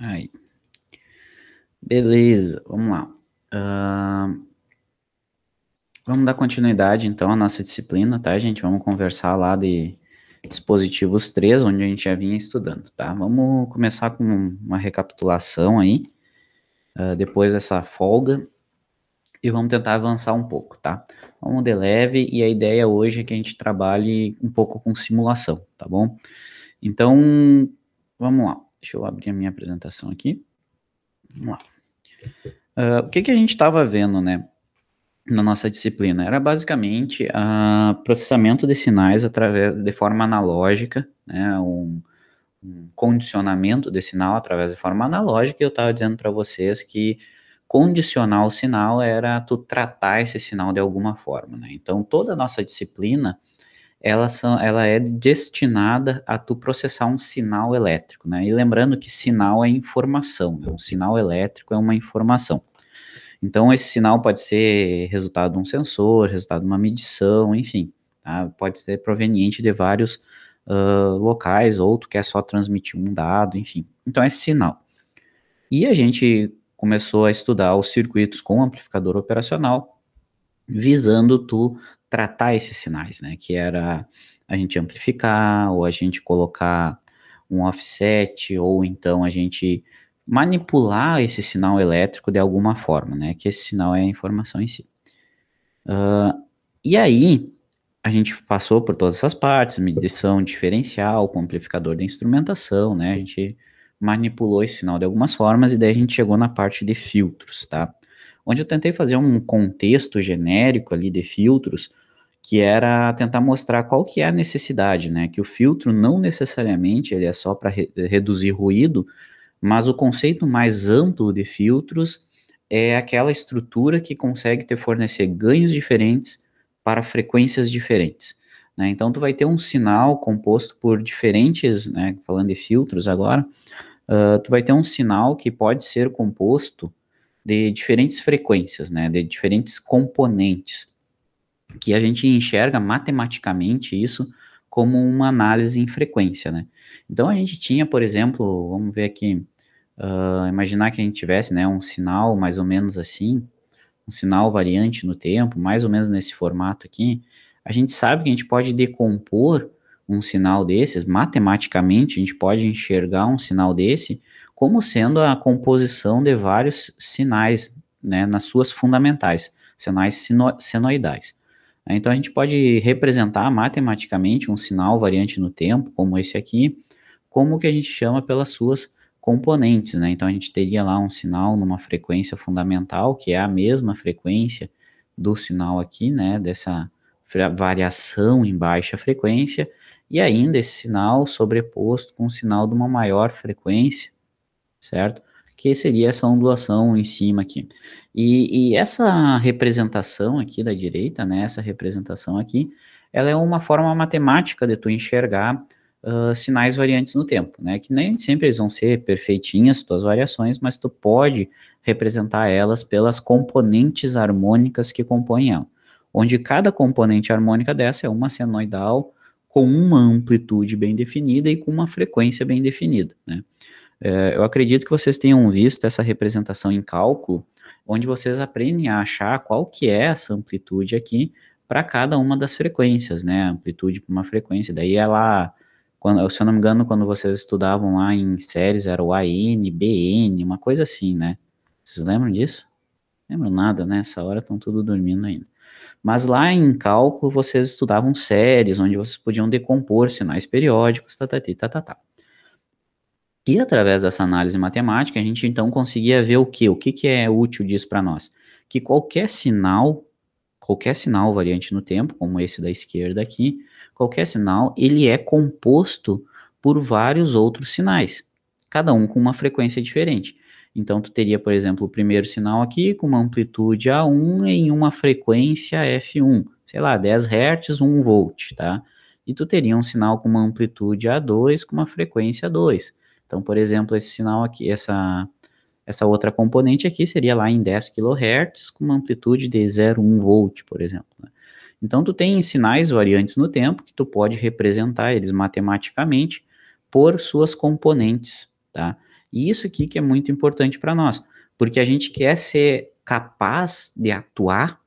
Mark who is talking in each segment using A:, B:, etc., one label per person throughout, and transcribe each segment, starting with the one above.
A: Aí, beleza, vamos lá. Ah, vamos dar continuidade, então, à nossa disciplina, tá, gente? Vamos conversar lá de dispositivos 3, onde a gente já vinha estudando, tá? Vamos começar com uma recapitulação aí, depois dessa folga, e vamos tentar avançar um pouco, tá? Vamos de leve, e a ideia hoje é que a gente trabalhe um pouco com simulação, tá bom? Então, vamos lá. Deixa eu abrir a minha apresentação aqui. Vamos lá. O que que a gente estava vendo, né, na nossa disciplina? Era basicamente processamento de sinais através de forma analógica, né, um condicionamento de sinal através de forma analógica, e eu estava dizendo para vocês que condicionar o sinal era tu tratar esse sinal de alguma forma, né? Então, toda a nossa disciplina, ela é destinada a tu processar um sinal elétrico, né? E lembrando que sinal é informação, né? Um sinal elétrico é uma informação. Então, esse sinal pode ser resultado de um sensor, resultado de uma medição, enfim, tá? Pode ser proveniente de vários locais, ou tu quer só transmitir um dado, enfim. Então, é sinal. E a gente começou a estudar os circuitos com amplificador operacional, visando tu tratar esses sinais, né? Que era a gente amplificar, ou a gente colocar um offset, ou então a gente manipular esse sinal elétrico de alguma forma, né? Que esse sinal é a informação em si. E aí, a gente passou por todas essas partes, medição diferencial, com amplificador de instrumentação, né? A gente manipulou esse sinal de algumas formas, e daí a gente chegou na parte de filtros, tá? Onde eu tentei fazer um contexto genérico ali de filtros, que era tentar mostrar qual que é a necessidade, né? Que o filtro não necessariamente ele é só para reduzir ruído, mas o conceito mais amplo de filtros é aquela estrutura que consegue te fornecer ganhos diferentes para frequências diferentes, né? Então tu vai ter um sinal composto por diferentes, né? Falando de filtros agora, tu vai ter um sinal que pode ser composto de diferentes frequências, né? De diferentes componentes, que a gente enxerga matematicamente isso como uma análise em frequência, né? Então a gente tinha, por exemplo, vamos ver aqui, imaginar que a gente tivesse, né, um sinal mais ou menos assim, um sinal variante no tempo, mais ou menos nesse formato aqui. A gente sabe que a gente pode decompor um sinal desses, matematicamente, a gente pode enxergar um sinal desse como sendo a composição de vários sinais, né, nas suas fundamentais, sinais senoidais. Então a gente pode representar matematicamente um sinal variante no tempo, como esse aqui, como que a gente chama pelas suas componentes, né? Então a gente teria lá um sinal numa frequência fundamental, que é a mesma frequência do sinal aqui, né? Dessa variação em baixa frequência, e ainda esse sinal sobreposto com o sinal de uma maior frequência, certo? Que seria essa ondulação em cima aqui. E essa representação aqui da direita, né? Essa representação aqui, ela é uma forma matemática de tu enxergar sinais variantes no tempo, né? Que nem sempre eles vão ser perfeitinhas, tuas variações, mas tu pode representar elas pelas componentes harmônicas que compõem ela. Onde cada componente harmônica dessa é uma senoidal com uma amplitude bem definida e com uma frequência bem definida, né? Eu acredito que vocês tenham visto essa representação em cálculo, onde vocês aprendem a achar qual que é essa amplitude aqui para cada uma das frequências, né? Amplitude para uma frequência. Daí ela, quando, se eu não me engano, quando vocês estudavam lá em séries, era o AN, BN, uma coisa assim, né? Vocês lembram disso? Lembram nada, né? Essa hora estão tudo dormindo ainda. Mas lá em cálculo vocês estudavam séries, onde vocês podiam decompor sinais periódicos, tatati, tatatá. E através dessa análise matemática, a gente então conseguia ver o quê? O que que é útil disso para nós? Que qualquer sinal variante no tempo, como esse da esquerda aqui, qualquer sinal, ele é composto por vários outros sinais, cada um com uma frequência diferente. Então, tu teria, por exemplo, o primeiro sinal aqui com uma amplitude A1 em uma frequência F1, sei lá, 10 Hz, 1 volt, tá? E tu teria um sinal com uma amplitude A2 com uma frequência 2. Então, por exemplo, esse sinal aqui, essa outra componente aqui seria lá em 10 kHz com uma amplitude de 0,1 volt, por exemplo, né? Então, tu tem sinais variantes no tempo que tu pode representar eles matematicamente por suas componentes, tá? E isso aqui que é muito importante para nós, porque a gente quer ser capaz de atuar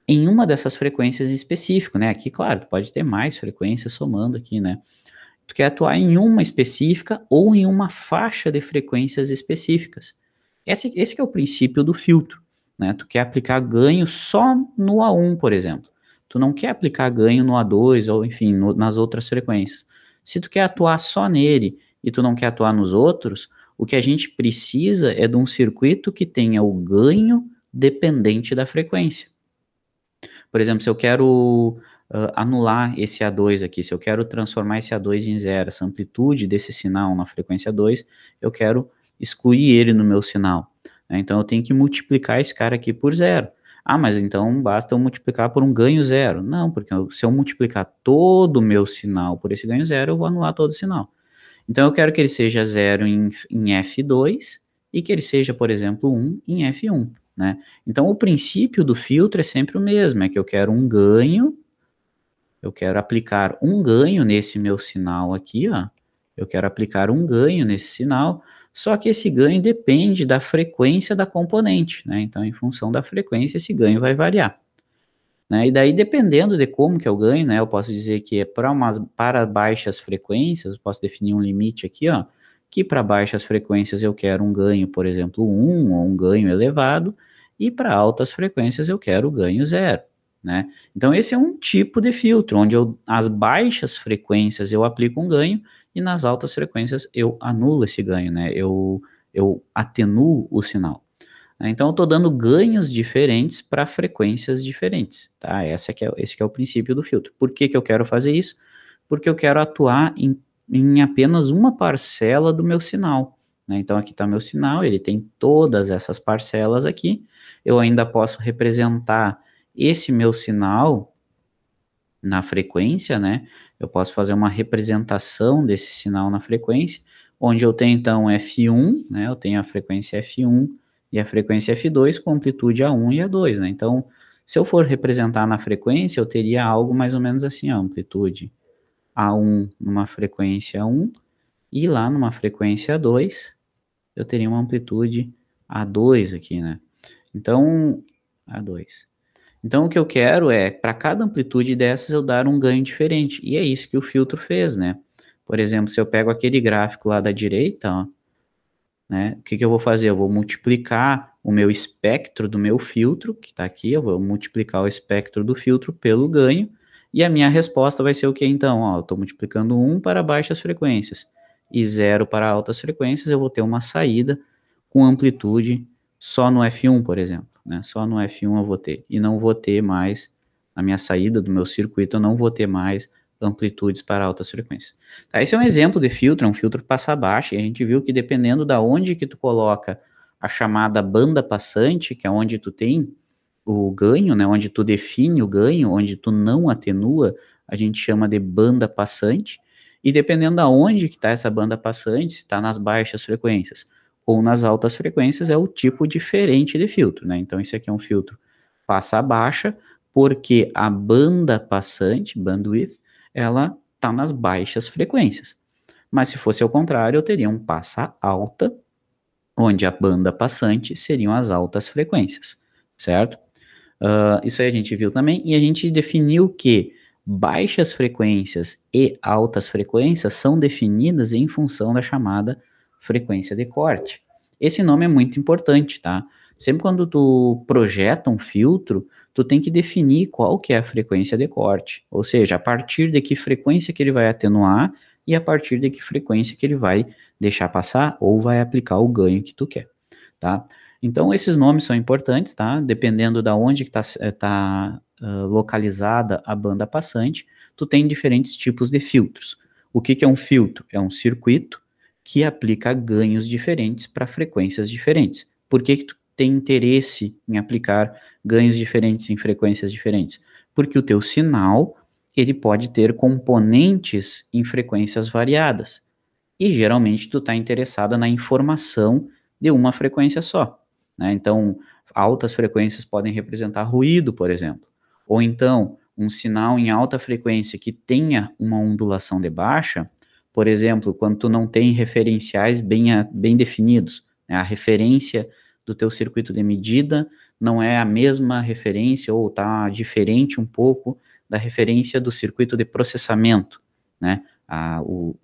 A: em uma dessas frequências específicas, né? Aqui, claro, pode ter mais frequências somando aqui, né? Tu quer atuar em uma específica ou em uma faixa de frequências específicas. Esse que é o princípio do filtro, né? Tu quer aplicar ganho só no A1, por exemplo. Tu não quer aplicar ganho no A2 ou, enfim, nas outras frequências. Se tu quer atuar só nele e tu não quer atuar nos outros, o que a gente precisa é de um circuito que tenha o ganho dependente da frequência. Por exemplo, se eu quero anular esse A2 aqui, se eu quero transformar esse A2 em zero, essa amplitude desse sinal na frequência 2, eu quero excluir ele no meu sinal, né? Então eu tenho que multiplicar esse cara aqui por zero. Ah, mas então basta eu multiplicar por um ganho zero. Não, porque se eu multiplicar todo o meu sinal por esse ganho zero, eu vou anular todo o sinal. Então eu quero que ele seja zero em F2 e que ele seja, por exemplo, 1 em F1, né? Então o princípio do filtro é sempre o mesmo, é que eu quero um ganho, eu quero aplicar um ganho nesse meu sinal aqui, ó. Eu quero aplicar um ganho nesse sinal, só que esse ganho depende da frequência da componente, né? Então, em função da frequência, esse ganho vai variar, né? E daí, dependendo de como que eu ganho, né? Eu posso dizer que é para baixas frequências, eu posso definir um limite aqui, ó, que para baixas frequências eu quero um ganho, por exemplo, 1 ou um ganho elevado, e para altas frequências eu quero ganho zero, né? Então esse é um tipo de filtro, onde as baixas frequências eu aplico um ganho, e nas altas frequências eu anulo esse ganho, né? Eu atenuo o sinal. Né? Então, eu estou dando ganhos diferentes para frequências diferentes, tá? Esse que é o princípio do filtro. Por que que eu quero fazer isso? Porque eu quero atuar em apenas uma parcela do meu sinal, né? Então, aqui está meu sinal, ele tem todas essas parcelas aqui. Eu ainda posso representar esse meu sinal na frequência, né? Eu posso fazer uma representação desse sinal na frequência, onde eu tenho então F1, né? Eu tenho a frequência F1 e a frequência F2 com amplitude A1 e A2, né? Então, se eu for representar na frequência, eu teria algo mais ou menos assim, ó, amplitude A1 numa frequência 1 e lá numa frequência 2, eu teria uma amplitude A2 aqui, né? Então, A2. Então, o que eu quero é, para cada amplitude dessas, eu dar um ganho diferente. E é isso que o filtro fez, né? Por exemplo, se eu pego aquele gráfico lá da direita, ó, né? O que que eu vou fazer? Eu vou multiplicar o meu espectro do meu filtro, que está aqui, eu vou multiplicar o espectro do filtro pelo ganho, e a minha resposta vai ser o que então? Ó, eu estou multiplicando 1 para baixas frequências e 0 para altas frequências, eu vou ter uma saída com amplitude só no F1, por exemplo, né? Só no F1 eu vou ter, e não vou ter mais, na minha saída do meu circuito, eu não vou ter mais amplitudes para altas frequências. Tá, esse é um exemplo de filtro, é um filtro passa-baixa, e a gente viu que dependendo da onde que tu coloca a chamada banda passante, que é onde tu tem o ganho, né, onde tu define o ganho, onde tu não atenua, a gente chama de banda passante, e dependendo da onde que está essa banda passante, se está nas baixas frequências ou nas altas frequências, é o tipo diferente de filtro, né? Então esse aqui é um filtro passa baixa, porque a banda passante, bandwidth, ela está nas baixas frequências. Mas se fosse ao contrário, eu teria um passa alta, onde a banda passante seriam as altas frequências, certo? Isso aí a gente viu também, e a gente definiu que baixas frequências e altas frequências são definidas em função da chamada frequência de corte. Esse nome é muito importante, tá? Sempre quando tu projeta um filtro, tu tem que definir qual que é a frequência de corte, ou seja, a partir de que frequência que ele vai atenuar e a partir de que frequência que ele vai deixar passar ou vai aplicar o ganho que tu quer, tá? Então, esses nomes são importantes, tá? Dependendo da onde que tá localizada a banda passante, tu tem diferentes tipos de filtros. O que que é um filtro? É um circuito que aplica ganhos diferentes para frequências diferentes. Por que que tu tem interesse em aplicar ganhos diferentes em frequências diferentes? Porque o teu sinal, ele pode ter componentes em frequências variadas. E geralmente tu está interessada na informação de uma frequência só, né? Então, altas frequências podem representar ruído, por exemplo. Ou então, um sinal em alta frequência que tenha uma ondulação de baixa por exemplo, quando tu não tem referenciais bem definidos, né? A referência do teu circuito de medida não é a mesma referência ou está diferente um pouco da referência do circuito de processamento, né?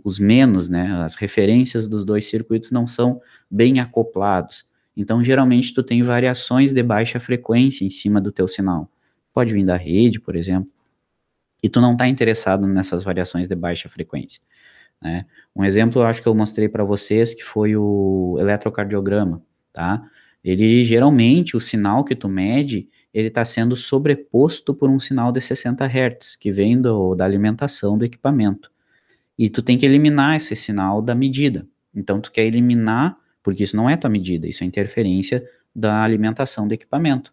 A: Os menos, né? As referências dos dois circuitos não são bem acoplados. Então, geralmente, tu tem variações de baixa frequência em cima do teu sinal. Pode vir da rede, por exemplo, e tu não está interessado nessas variações de baixa frequência, né? Um exemplo, eu acho que eu mostrei para vocês, que foi o eletrocardiograma, tá? Ele, geralmente, o sinal que tu mede, ele está sendo sobreposto por um sinal de 60 Hz, que vem da alimentação do equipamento. E tu tem que eliminar esse sinal da medida. Então, tu quer eliminar, porque isso não é tua medida, isso é interferência da alimentação do equipamento.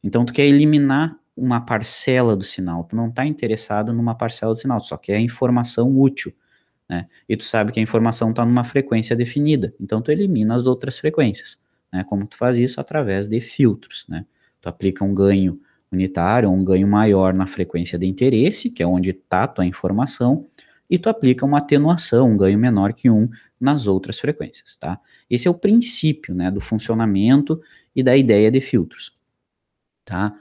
A: Então, tu quer eliminar uma parcela do sinal, tu não está interessado numa parcela do sinal, tu só quer informação útil, né? E tu sabe que a informação está numa frequência definida, então tu elimina as outras frequências, né? Como tu faz isso? Através de filtros, né? Tu aplica um ganho unitário, um ganho maior na frequência de interesse, que é onde está a tua informação, e tu aplica uma atenuação, um ganho menor que um, nas outras frequências, tá? Esse é o princípio, né, do funcionamento e da ideia de filtros, tá?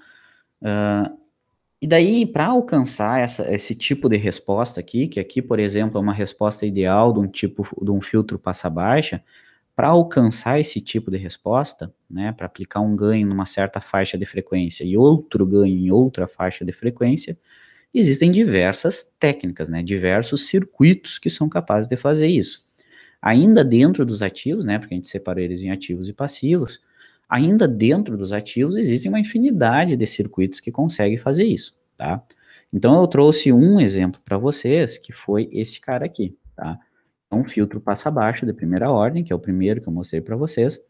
A: E daí, para alcançar esse tipo de resposta aqui, que aqui, por exemplo, é uma resposta ideal de um filtro passa-baixa, para alcançar esse tipo de resposta, né, para aplicar um ganho numa certa faixa de frequência e outro ganho em outra faixa de frequência, existem diversas técnicas, né, diversos circuitos que são capazes de fazer isso. Ainda dentro dos ativos, né, porque a gente separa eles em ativos e passivos, ainda dentro dos ativos existe uma infinidade de circuitos que conseguem fazer isso, tá? Então eu trouxe um exemplo para vocês, que foi esse cara aqui, tá? É um filtro passa-baixo de primeira ordem, que é o primeiro que eu mostrei para vocês,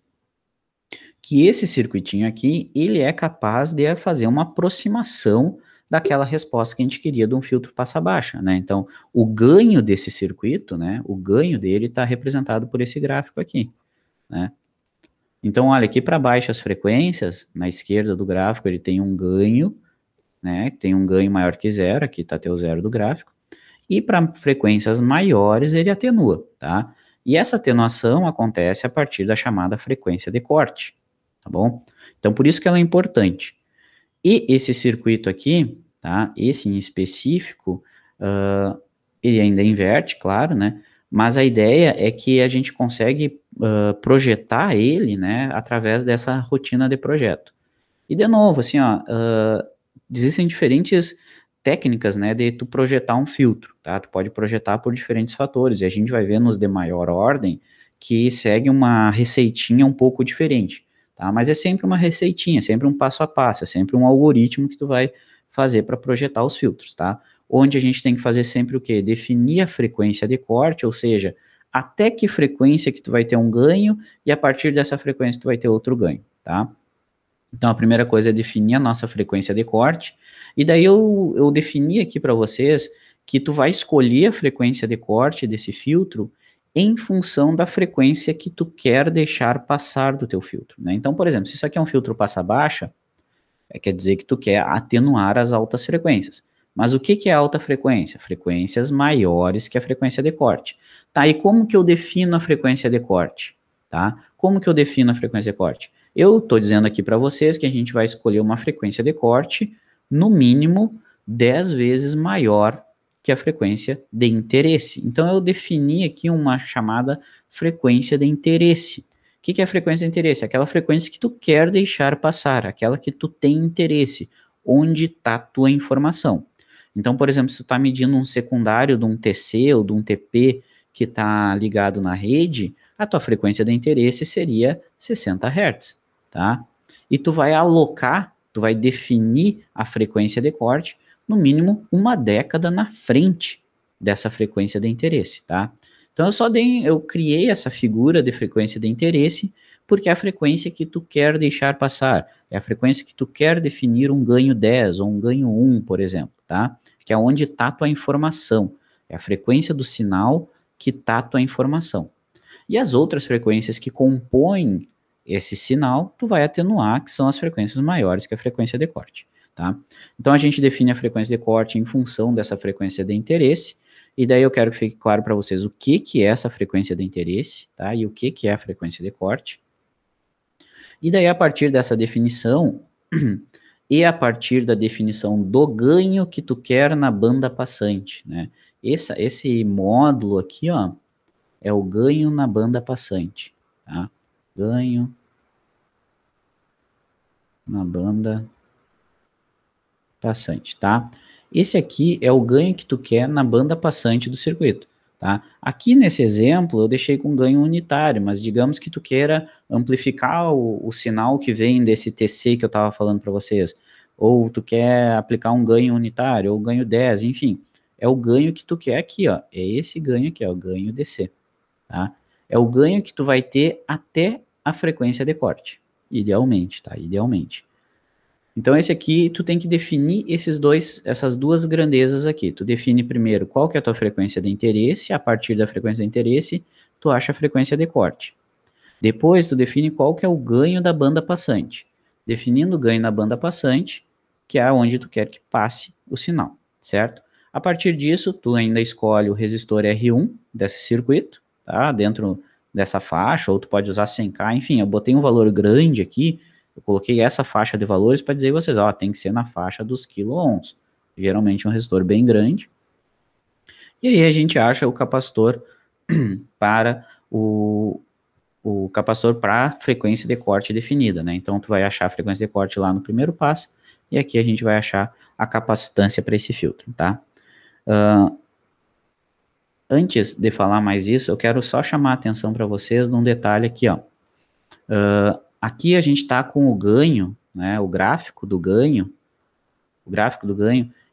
A: que esse circuitinho aqui, ele é capaz de fazer uma aproximação daquela resposta que a gente queria de um filtro passa-baixa, né? Então, o ganho desse circuito, né, o ganho dele está representado por esse gráfico aqui, né? Então, olha, aqui para baixas frequências, na esquerda do gráfico, ele tem um ganho, né, tem um ganho maior que zero, aqui está até o zero do gráfico, e para frequências maiores ele atenua, tá? E essa atenuação acontece a partir da chamada frequência de corte, tá bom? Então, por isso que ela é importante. E esse circuito aqui, tá? Esse em específico, ele ainda inverte, claro, né? Mas a ideia é que a gente consegue projetar ele, né, através dessa rotina de projeto. E de novo, assim, ó, existem diferentes técnicas, né, de tu projetar um filtro, tá? Tu pode projetar por diferentes fatores, e a gente vai ver nos de maior ordem que segue uma receitinha um pouco diferente, tá? Mas é sempre uma receitinha, sempre um passo a passo, é sempre um algoritmo que tu vai fazer para projetar os filtros, tá? Onde a gente tem que fazer sempre o quê? Definir a frequência de corte, ou seja, até que frequência que tu vai ter um ganho, e a partir dessa frequência tu vai ter outro ganho, tá? Então, a primeira coisa é definir a nossa frequência de corte, e daí eu defini aqui para vocês que tu vai escolher a frequência de corte desse filtro em função da frequência que tu quer deixar passar do teu filtro, né? Então, por exemplo, se isso aqui é um filtro passa-baixa, quer dizer que tu quer atenuar as altas frequências. Mas o que é alta frequência? Frequências maiores que a frequência de corte. Tá, e como que eu defino a frequência de corte? Tá? Como que eu defino a frequência de corte? Eu estou dizendo aqui para vocês que a gente vai escolher uma frequência de corte, no mínimo 10 vezes maior que a frequência de interesse. Então, eu defini aqui uma chamada frequência de interesse. O que é a frequência de interesse? Aquela frequência que tu quer deixar passar, aquela que tu tem interesse, onde está a tua informação. Então, por exemplo, se tu está medindo um secundário de um TC ou de um TP que está ligado na rede, a tua frequência de interesse seria 60 Hz, tá? E tu vai alocar, tu vai definir a frequência de corte no mínimo uma década na frente dessa frequência de interesse, tá? Então eu criei essa figura de frequência de interesse porque é a frequência que tu quer deixar passar, é a frequência que tu quer definir um ganho 10 ou um ganho 1, por exemplo, tá? Que é onde está a tua informação, é a frequência do sinal que está a tua informação. E as outras frequências que compõem esse sinal, tu vai atenuar, que são as frequências maiores que a frequência de corte, tá? Então a gente define a frequência de corte em função dessa frequência de interesse, E daí eu quero que fique claro para vocês o que é essa frequência de interesse, tá? E o que é a frequência de corte. E daí, a partir dessa definição, e a partir da definição do ganho que tu quer na banda passante, né? Esse módulo aqui, ó, é o ganho na banda passante, tá? Ganho na banda passante, tá? Esse aqui é o ganho que tu quer na banda passante do circuito, tá? Aqui nesse exemplo eu deixei com ganho unitário, mas digamos que tu queira amplificar o sinal que vem desse TC que eu estava falando para vocês, ou tu quer aplicar um ganho unitário, ou ganho 10, enfim, é o ganho que tu quer aqui, ó, é esse ganho aqui, ó, o ganho DC, tá? É o ganho que tu vai ter até a frequência de corte, idealmente, tá? Idealmente. Então esse aqui, tu tem que definir essas duas grandezas aqui. Tu define primeiro qual que é a tua frequência de interesse, a partir da frequência de interesse, tu acha a frequência de corte. Depois tu define qual que é o ganho da banda passante. Definindo o ganho na banda passante, que é onde tu quer que passe o sinal, certo? A partir disso, tu ainda escolhe o resistor R1 desse circuito, tá? Dentro dessa faixa, ou tu pode usar 100K, enfim, eu botei um valor grande aqui, eu coloquei essa faixa de valores para dizer a vocês, ó, tem que ser na faixa dos quiloohms. Geralmente é um resistor bem grande. E aí a gente acha o capacitor para o capacitor para frequência de corte definida, né? Então tu vai achar a frequência de corte lá no primeiro passo e aqui a gente vai achar a capacitância para esse filtro, tá? Antes de falar mais isso, eu quero só chamar a atenção para vocês num detalhe aqui, ó. Aqui a gente está com o ganho, né? O gráfico do ganho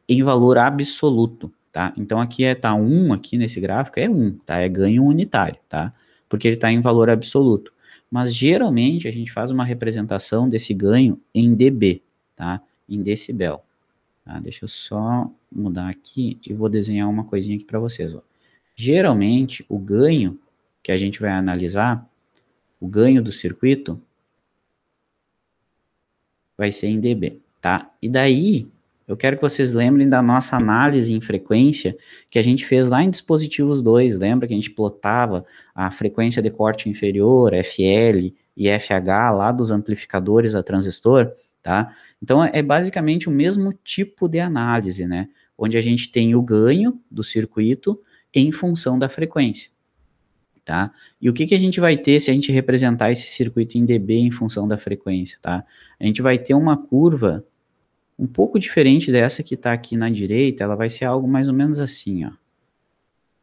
A: em valor absoluto, tá? Então aqui tá 1 aqui nesse gráfico, é 1, tá? É ganho unitário, tá? Porque ele está em valor absoluto. Mas geralmente a gente faz uma representação desse ganho em dB, tá? Em decibel. Tá? Deixa eu só mudar aqui e vou desenhar uma coisinha aqui para vocês, ó. Geralmente o ganho que a gente vai analisar, o ganho do circuito, vai ser em dB, tá? E daí, eu quero que vocês lembrem da nossa análise em frequência que a gente fez lá em dispositivos 2, lembra que a gente plotava a frequência de corte inferior, FL e FH lá dos amplificadores a transistor, tá? Então, é basicamente o mesmo tipo de análise, né? Onde a gente tem o ganho do circuito em função da frequência. Tá? E o que a gente vai ter se a gente representar esse circuito em dB em função da frequência, tá? A gente vai ter uma curva um pouco diferente dessa que está aqui na direita, ela vai ser algo mais ou menos assim, ó.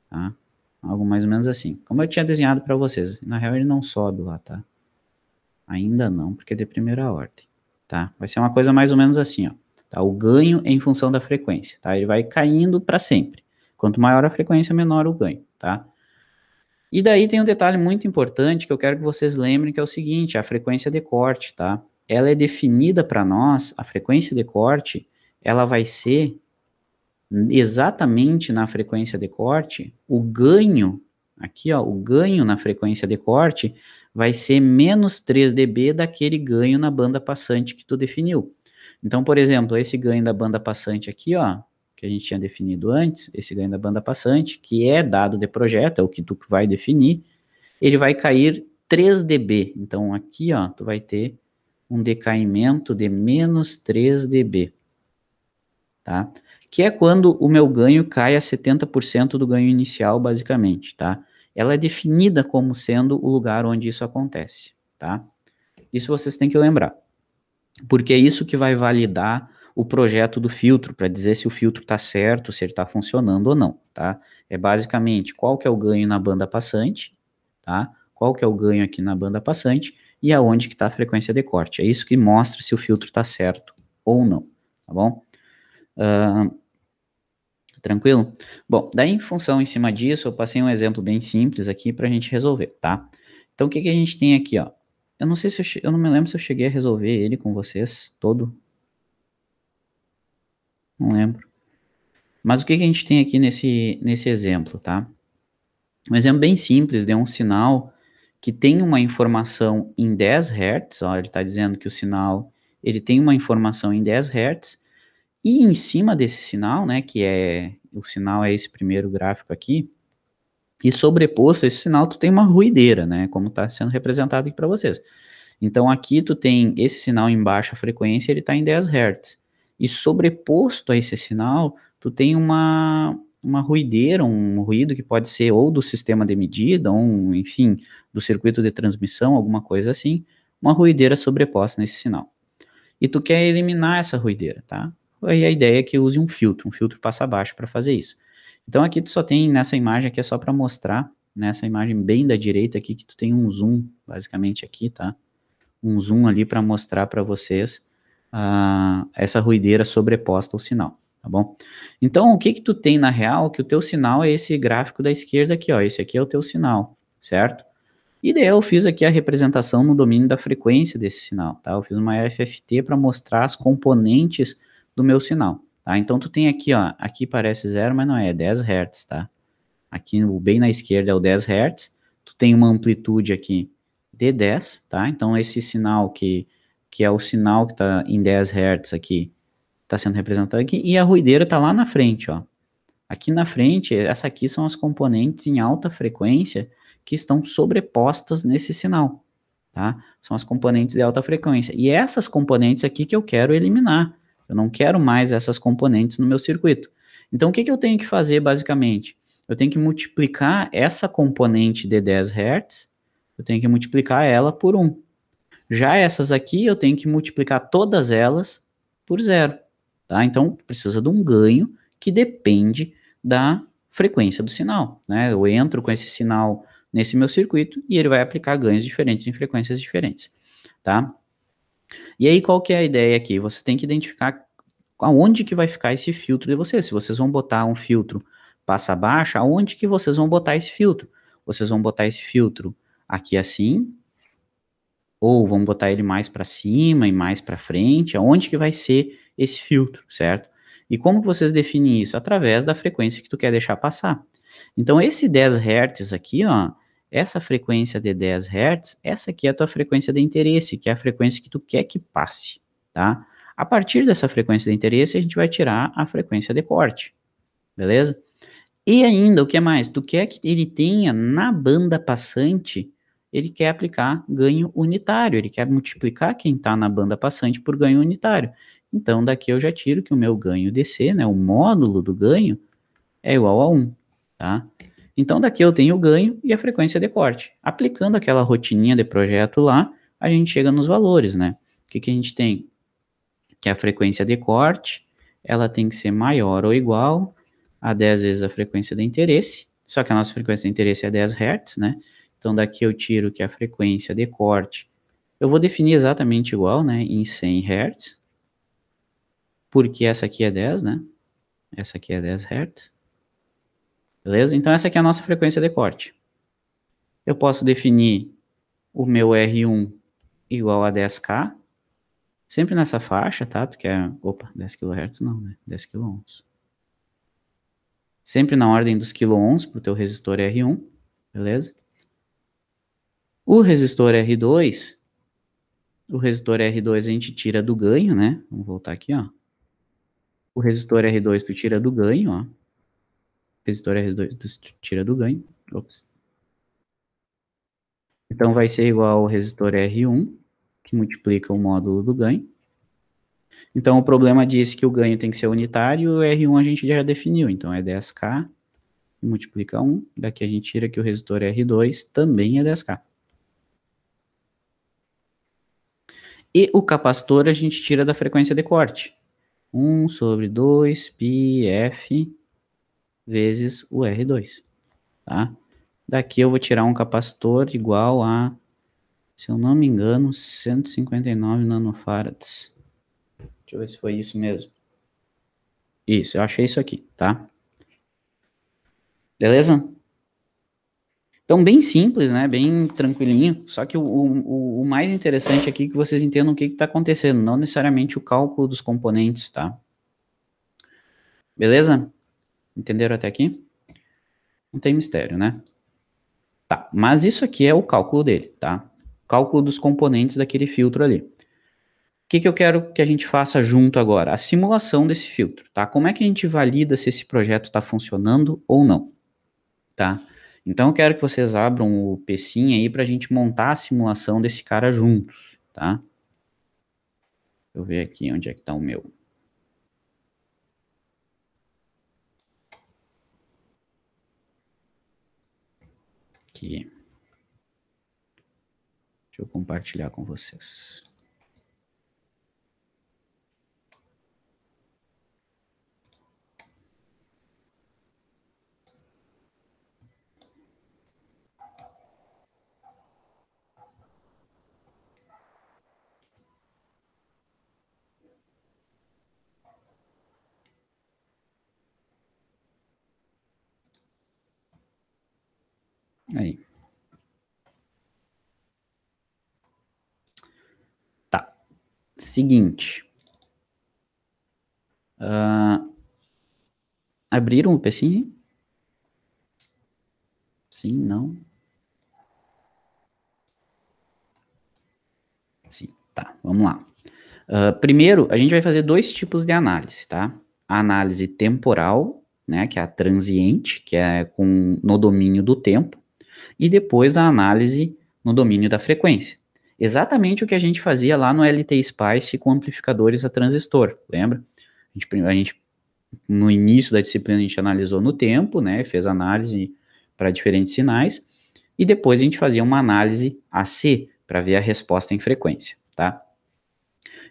A: Tá? Algo mais ou menos assim. Como eu tinha desenhado para vocês, na real ele não sobe lá, tá? Ainda não, porque é de primeira ordem, tá? Vai ser uma coisa mais ou menos assim, ó. Tá? O ganho é em função da frequência, tá? Ele vai caindo para sempre. Quanto maior a frequência, menor o ganho, tá? E daí tem um detalhe muito importante que eu quero que vocês lembrem, que é o seguinte, a frequência de corte, tá? Ela é definida para nós, a frequência de corte, ela vai ser exatamente na frequência de corte, o ganho, aqui ó, o ganho na frequência de corte vai ser menos 3 dB daquele ganho na banda passante que tu definiu. Então, por exemplo, esse ganho da banda passante aqui, ó, que a gente tinha definido antes, esse ganho da banda passante, que é dado de projeto, é o que tu vai definir, ele vai cair 3 dB. Então, aqui, ó, tu vai ter um decaimento de menos 3 dB, tá? Que é quando o meu ganho cai a 70% do ganho inicial, basicamente, tá? Ela é definida como sendo o lugar onde isso acontece, tá? Isso vocês têm que lembrar. Porque é isso que vai validar o projeto do filtro, para dizer se o filtro está certo, se ele está funcionando ou não, tá? É basicamente qual que é o ganho na banda passante, tá? Qual que é o ganho aqui na banda passante e aonde que está a frequência de corte. É isso que mostra se o filtro está certo ou não, tá bom? Tranquilo? Bom, daí em função em cima disso, eu passei um exemplo bem simples aqui para a gente resolver, tá? Então, o que a gente tem aqui, ó? Eu não sei se eu não me lembro se eu cheguei a resolver ele com vocês todo. Não lembro. Mas o que a gente tem aqui nesse exemplo, tá? Um exemplo bem simples de um sinal que tem uma informação em 10 Hz, ó, ele está dizendo que o sinal ele tem uma informação em 10 Hz, e em cima desse sinal, né, que é o sinal é esse primeiro gráfico aqui, e sobreposto a esse sinal tu tem uma ruideira, né, como está sendo representado aqui para vocês. Então aqui tu tem esse sinal em baixa frequência, ele está em 10 Hz. E sobreposto a esse sinal, tu tem uma ruideira, um ruído que pode ser ou do sistema de medida, ou enfim, do circuito de transmissão, alguma coisa assim, uma ruideira sobreposta nesse sinal. E tu quer eliminar essa ruideira, tá? Aí a ideia é que use um filtro passa baixo para fazer isso. Então aqui tu só tem, nessa imagem aqui é só para mostrar, nessa imagem bem da direita aqui, que tu tem um zoom, basicamente aqui, tá? Um zoom ali para mostrar para vocês essa ruideira sobreposta ao sinal, tá bom? Então, o que que tu tem na real? Que o teu sinal é esse gráfico da esquerda aqui, ó, esse aqui é o teu sinal, certo? E daí eu fiz aqui a representação no domínio da frequência desse sinal, tá? Eu fiz uma FFT para mostrar as componentes do meu sinal, tá? Então, tu tem aqui, ó, aqui parece 0, mas não é 10 Hz, tá? Aqui, bem na esquerda é o 10 Hz, tu tem uma amplitude aqui de 10, tá? Então, esse sinal que é o sinal que está em 10 Hz aqui, está sendo representado aqui, e a ruideira está lá na frente, ó. Aqui na frente, essa aqui são as componentes em alta frequência que estão sobrepostas nesse sinal, tá? São as componentes de alta frequência. E essas componentes aqui que eu quero eliminar. Eu não quero mais essas componentes no meu circuito. Então, o que que eu tenho que fazer, basicamente? Eu tenho que multiplicar essa componente de 10 Hz, eu tenho que multiplicar ela por 1. Já essas aqui, eu tenho que multiplicar todas elas por 0, tá? Então, precisa de um ganho que depende da frequência do sinal, né? Eu entro com esse sinal nesse meu circuito e ele vai aplicar ganhos diferentes em frequências diferentes, tá? E aí, qual que é a ideia aqui? Você tem que identificar aonde que vai ficar esse filtro de vocês. Se vocês vão botar um filtro passa baixa, aonde que vocês vão botar esse filtro? Vocês vão botar esse filtro aqui assim, ou vamos botar ele mais para cima e mais para frente, aonde que vai ser esse filtro, certo? E como que vocês definem isso? Através da frequência que tu quer deixar passar. Então, esse 10 Hz aqui, ó, essa frequência de 10 Hz, essa aqui é a tua frequência de interesse, que é a frequência que tu quer que passe, tá? A partir dessa frequência de interesse, a gente vai tirar a frequência de corte, beleza? E ainda, o que mais? Tu quer que ele tenha na banda passante, ele quer aplicar ganho unitário, ele quer multiplicar quem está na banda passante por ganho unitário. Então, daqui eu já tiro que o meu ganho DC, né, o módulo do ganho, é igual a 1, tá? Então, daqui eu tenho o ganho e a frequência de corte. Aplicando aquela rotininha de projeto lá, a gente chega nos valores, né? O que que a gente tem? Que a frequência de corte, ela tem que ser maior ou igual a 10 vezes a frequência de interesse, só que a nossa frequência de interesse é 10 Hz, né? Então, daqui eu tiro que a frequência de corte, eu vou definir exatamente igual, né, em 100 Hz, porque essa aqui é 10, né? Essa aqui é 10 Hz. Beleza? Então, essa aqui é a nossa frequência de corte. Eu posso definir o meu R1 igual a 10K, sempre nessa faixa, tá? Porque é, opa, 10 kHz não, né? 10 kΩ. Sempre na ordem dos quiloohms para o teu resistor R1, beleza? O resistor R2 a gente tira do ganho, né? Vamos voltar aqui, ó. O resistor R2 tu tira do ganho, ó. Resistor R2 tu tira do ganho. Ops. Então vai ser igual ao resistor R1, que multiplica o módulo do ganho. Então o problema diz que o ganho tem que ser unitário, e o R1 a gente já definiu, então é 10K, multiplica 1, daqui a gente tira que o resistor R2 também é 10K. E o capacitor a gente tira da frequência de corte. 1 sobre 2 πf vezes o R2, tá? Daqui eu vou tirar um capacitor igual a, se eu não me engano, 159 nanofarads. Deixa eu ver se foi isso mesmo. Isso, eu achei isso aqui, tá? Beleza? Então, bem simples, né? Bem tranquilinho. Só que o mais interessante aqui é que vocês entendam o que está acontecendo, não necessariamente o cálculo dos componentes, tá? Beleza? Entenderam até aqui? Não tem mistério, né? Tá, mas isso aqui é o cálculo dele, tá? Cálculo dos componentes daquele filtro ali. Que eu quero que a gente faça junto agora? A simulação desse filtro, tá? Como é que a gente valida se esse projeto está funcionando ou não, tá? Então eu quero que vocês abram o pecinho aí para a gente montar a simulação desse cara juntos, tá? Deixa eu ver aqui onde é que tá o meu. Aqui. Deixa eu compartilhar com vocês. Aí. Tá. Seguinte. Abriram o pecinho? Sim, não? Sim. Tá, vamos lá. Primeiro, a gente vai fazer dois tipos de análise, tá? A análise temporal, né, que é a transiente, que é no domínio do tempo, e depois a análise no domínio da frequência. Exatamente o que a gente fazia lá no LT Spice com amplificadores a transistor, lembra? A gente no início da disciplina a gente analisou no tempo, né, fez análise para diferentes sinais, e depois a gente fazia uma análise AC para ver a resposta em frequência, tá?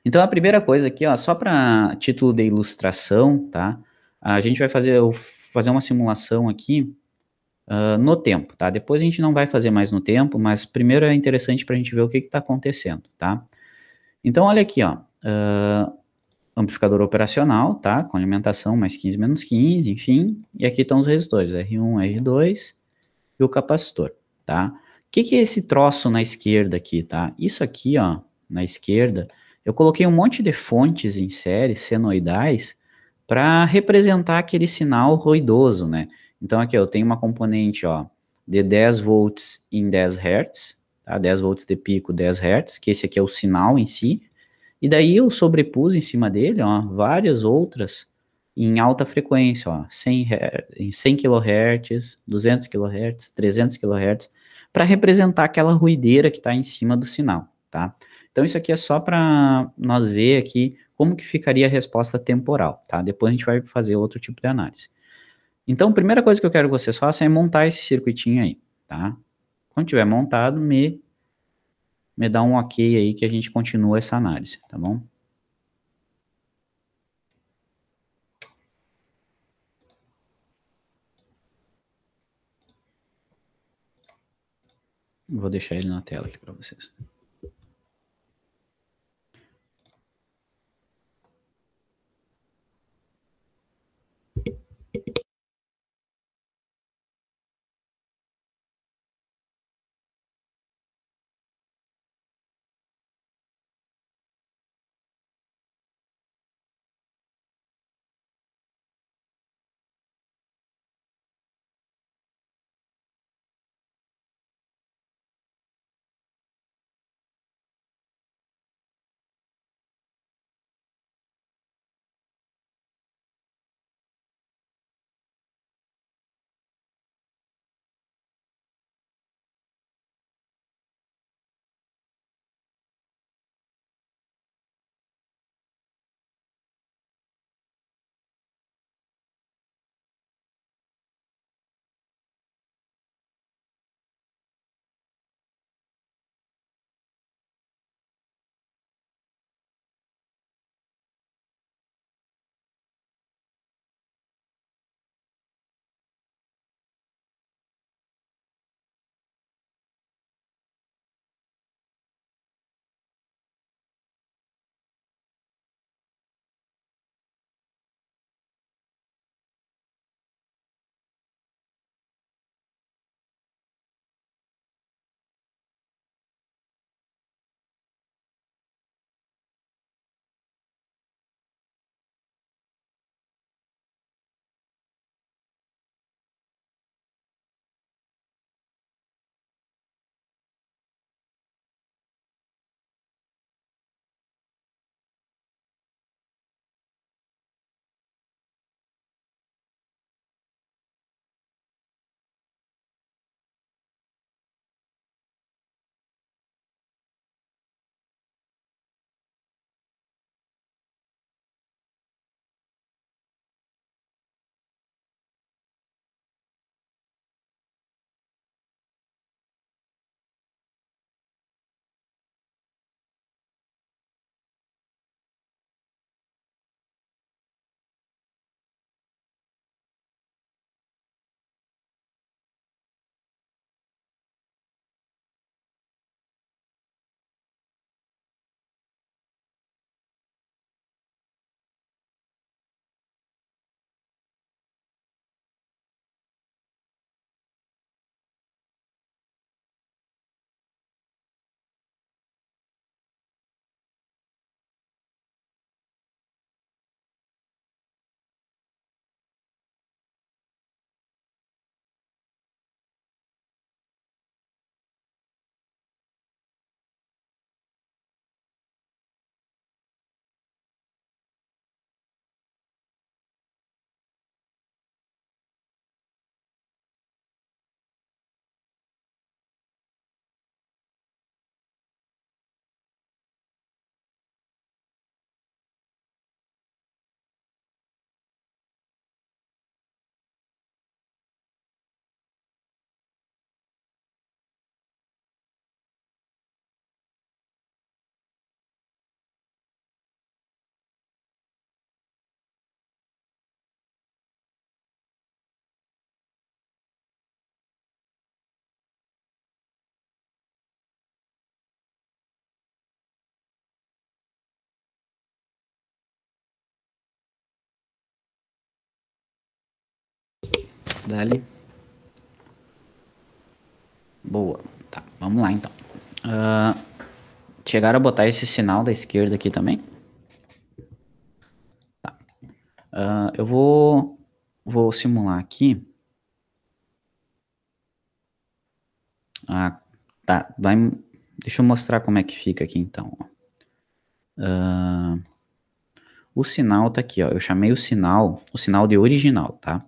A: Então a primeira coisa aqui, ó, só para título de ilustração, tá? A gente vai fazer uma simulação aqui no tempo, tá? Depois a gente não vai fazer mais no tempo, mas primeiro é interessante para a gente ver o que está acontecendo, tá? Então olha aqui, ó, amplificador operacional, tá? Com alimentação mais 15 menos 15, enfim, e aqui estão os resistores, R1, R2 e o capacitor, tá? O que é esse troço na esquerda aqui, tá? Isso aqui, ó, na esquerda, eu coloquei um monte de fontes em série, senoidais, para representar aquele sinal ruidoso, né? Então aqui eu tenho uma componente, ó, de 10 volts em 10 Hz, tá? 10 volts de pico, 10 Hz, que esse aqui é o sinal em si, e daí eu sobrepus em cima dele, ó, várias outras em alta frequência, ó, 100 kHz, 200 kHz, 300 kHz, para representar aquela ruideira que está em cima do sinal, tá? Então isso aqui é só para nós ver aqui como que ficaria a resposta temporal, tá? Depois a gente vai fazer outro tipo de análise. Então, a primeira coisa que eu quero que vocês façam é montar esse circuitinho aí, tá? Quando tiver montado, me dá um ok aí que a gente continua essa análise, tá bom? Vou deixar ele na tela aqui para vocês. Dali. Boa. Tá, vamos lá então. Chegaram a botar esse sinal da esquerda aqui também? Tá. Eu vou simular aqui. Tá. Deixa eu mostrar como é que fica aqui então. O sinal tá aqui, ó. Eu chamei o sinal de original, tá?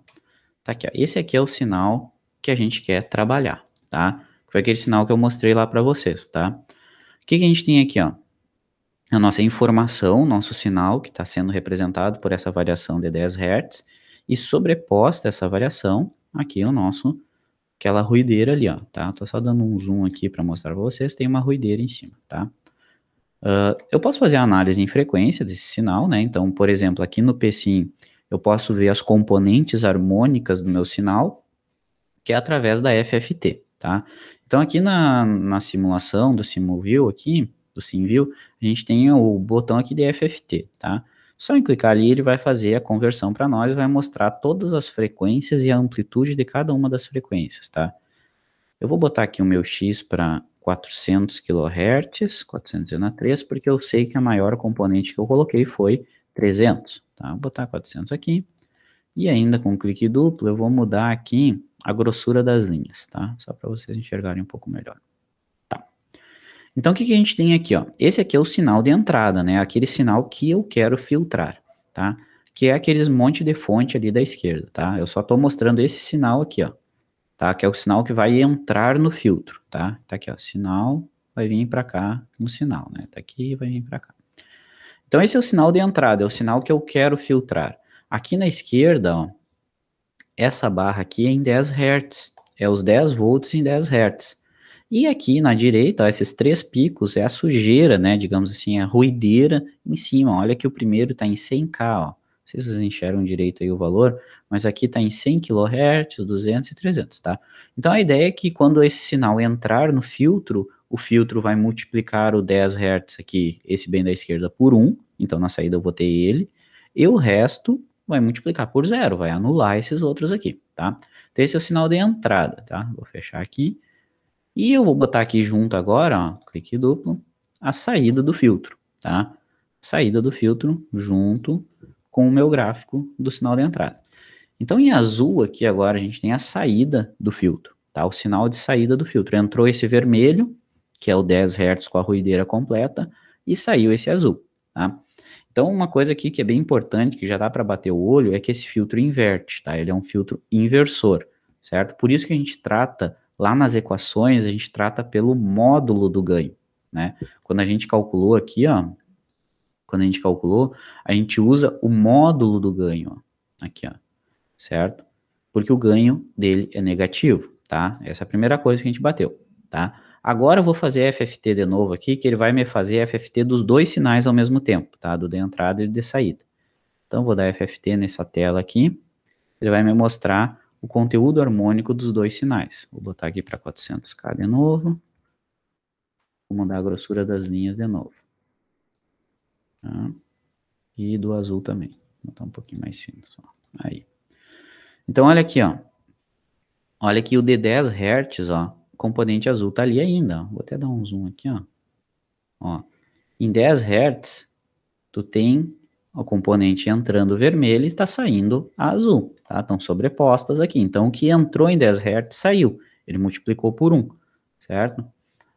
A: Tá aqui, ó. Esse aqui é o sinal que a gente quer trabalhar, tá? Foi aquele sinal que eu mostrei lá para vocês, tá? O que que a gente tem aqui, ó? A nossa informação, nosso sinal, que está sendo representado por essa variação de 10 Hz, e sobreposta essa variação, aqui aquela ruideira ali, ó, tá? Tô só dando um zoom aqui para mostrar para vocês, tem uma ruideira em cima, tá? Eu posso fazer a análise em frequência desse sinal, né? Então, por exemplo, aqui no PSIM, eu posso ver as componentes harmônicas do meu sinal, que é através da FFT, tá? Então, aqui na simulação do SimView aqui, do SimView, a gente tem o botão aqui de FFT, tá? Só em clicar ali, ele vai fazer a conversão para nós e vai mostrar todas as frequências e a amplitude de cada uma das frequências, tá? Eu vou botar aqui o meu X para 400 kHz, 403, porque eu sei que a maior componente que eu coloquei foi 300, tá? Vou botar 400 aqui. E ainda com clique duplo, eu vou mudar aqui a grossura das linhas, tá? Só para vocês enxergarem um pouco melhor. Tá. Então, o que que a gente tem aqui, ó? Esse aqui é o sinal de entrada, né? Aquele sinal que eu quero filtrar, tá? Que é aqueles monte de fonte ali da esquerda, tá? Eu só estou mostrando esse sinal aqui, ó. Tá? Que é o sinal que vai entrar no filtro, tá? Tá aqui, ó. Sinal vai vir para cá no sinal, né? Tá aqui e vai vir para cá. Então, esse é o sinal de entrada, é o sinal que eu quero filtrar. Aqui na esquerda, ó, essa barra aqui é em 10 Hz, é os 10 volts em 10 Hz. E aqui na direita, ó, esses três picos é a sujeira, né, digamos assim, a ruideira em cima. Olha que o primeiro está em 100K, ó. Não sei se vocês enxergam direito aí o valor, mas aqui está em 100 kHz, 200 e 300, tá? Então a ideia é que quando esse sinal entrar no filtro, o filtro vai multiplicar o 10 Hz aqui, esse bem da esquerda, por 1, então na saída eu vou ter ele, e o resto vai multiplicar por 0, vai anular esses outros aqui, tá? Então esse é o sinal de entrada, tá? Vou fechar aqui. E eu vou botar aqui junto agora, ó, clique duplo, a saída do filtro, tá? Saída do filtro junto com o meu gráfico do sinal de entrada. Então em azul aqui agora a gente tem a saída do filtro, tá? O sinal de saída do filtro. Entrou esse vermelho, que é o 10 Hz com a ruideira completa, e saiu esse azul, tá? Então, uma coisa aqui que é bem importante, que já dá para bater o olho, é que esse filtro inverte, tá? Ele é um filtro inversor, certo? Por isso que a gente trata, lá nas equações, a gente trata pelo módulo do ganho, né? Quando a gente calculou aqui, ó, a gente usa o módulo do ganho, ó, aqui, ó, certo? Porque o ganho dele é negativo, tá? Essa é a primeira coisa que a gente bateu, tá? Agora eu vou fazer FFT de novo aqui, que ele vai me fazer FFT dos dois sinais ao mesmo tempo, tá? Do de entrada e de saída. Então, vou dar FFT nessa tela aqui. Ele vai me mostrar o conteúdo harmônico dos dois sinais. Vou botar aqui para 400K de novo. Vou mudar a grossura das linhas de novo. Tá? E do azul também. Vou botar um pouquinho mais fino só. Aí. Então, olha aqui, ó. Olha aqui o de 10 Hz, ó. Componente azul tá ali ainda, ó. Vou até dar um zoom aqui, ó. Ó, em 10 Hz, tu tem o componente entrando vermelho e está saindo azul, tá? Estão sobrepostas aqui. Então, o que entrou em 10 Hz saiu. Ele multiplicou por 1, certo?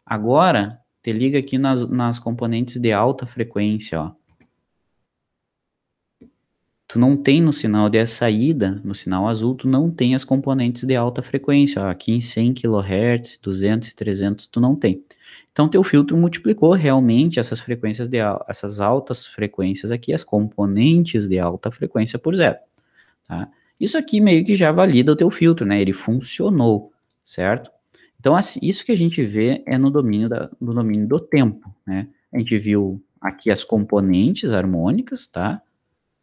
A: Agora, te liga aqui nas componentes de alta frequência, ó. Tu não tem no sinal de saída, no sinal azul, tu não tem as componentes de alta frequência. Ó, aqui em 100 kHz, 200 e 300, tu não tem. Então, teu filtro multiplicou realmente essas frequências essas altas frequências aqui, as componentes de alta frequência por 0. Tá? Isso aqui meio que já valida o teu filtro, né? Ele funcionou, certo? Então, assim, isso que a gente vê é no domínio do tempo, né? A gente viu aqui as componentes harmônicas, tá?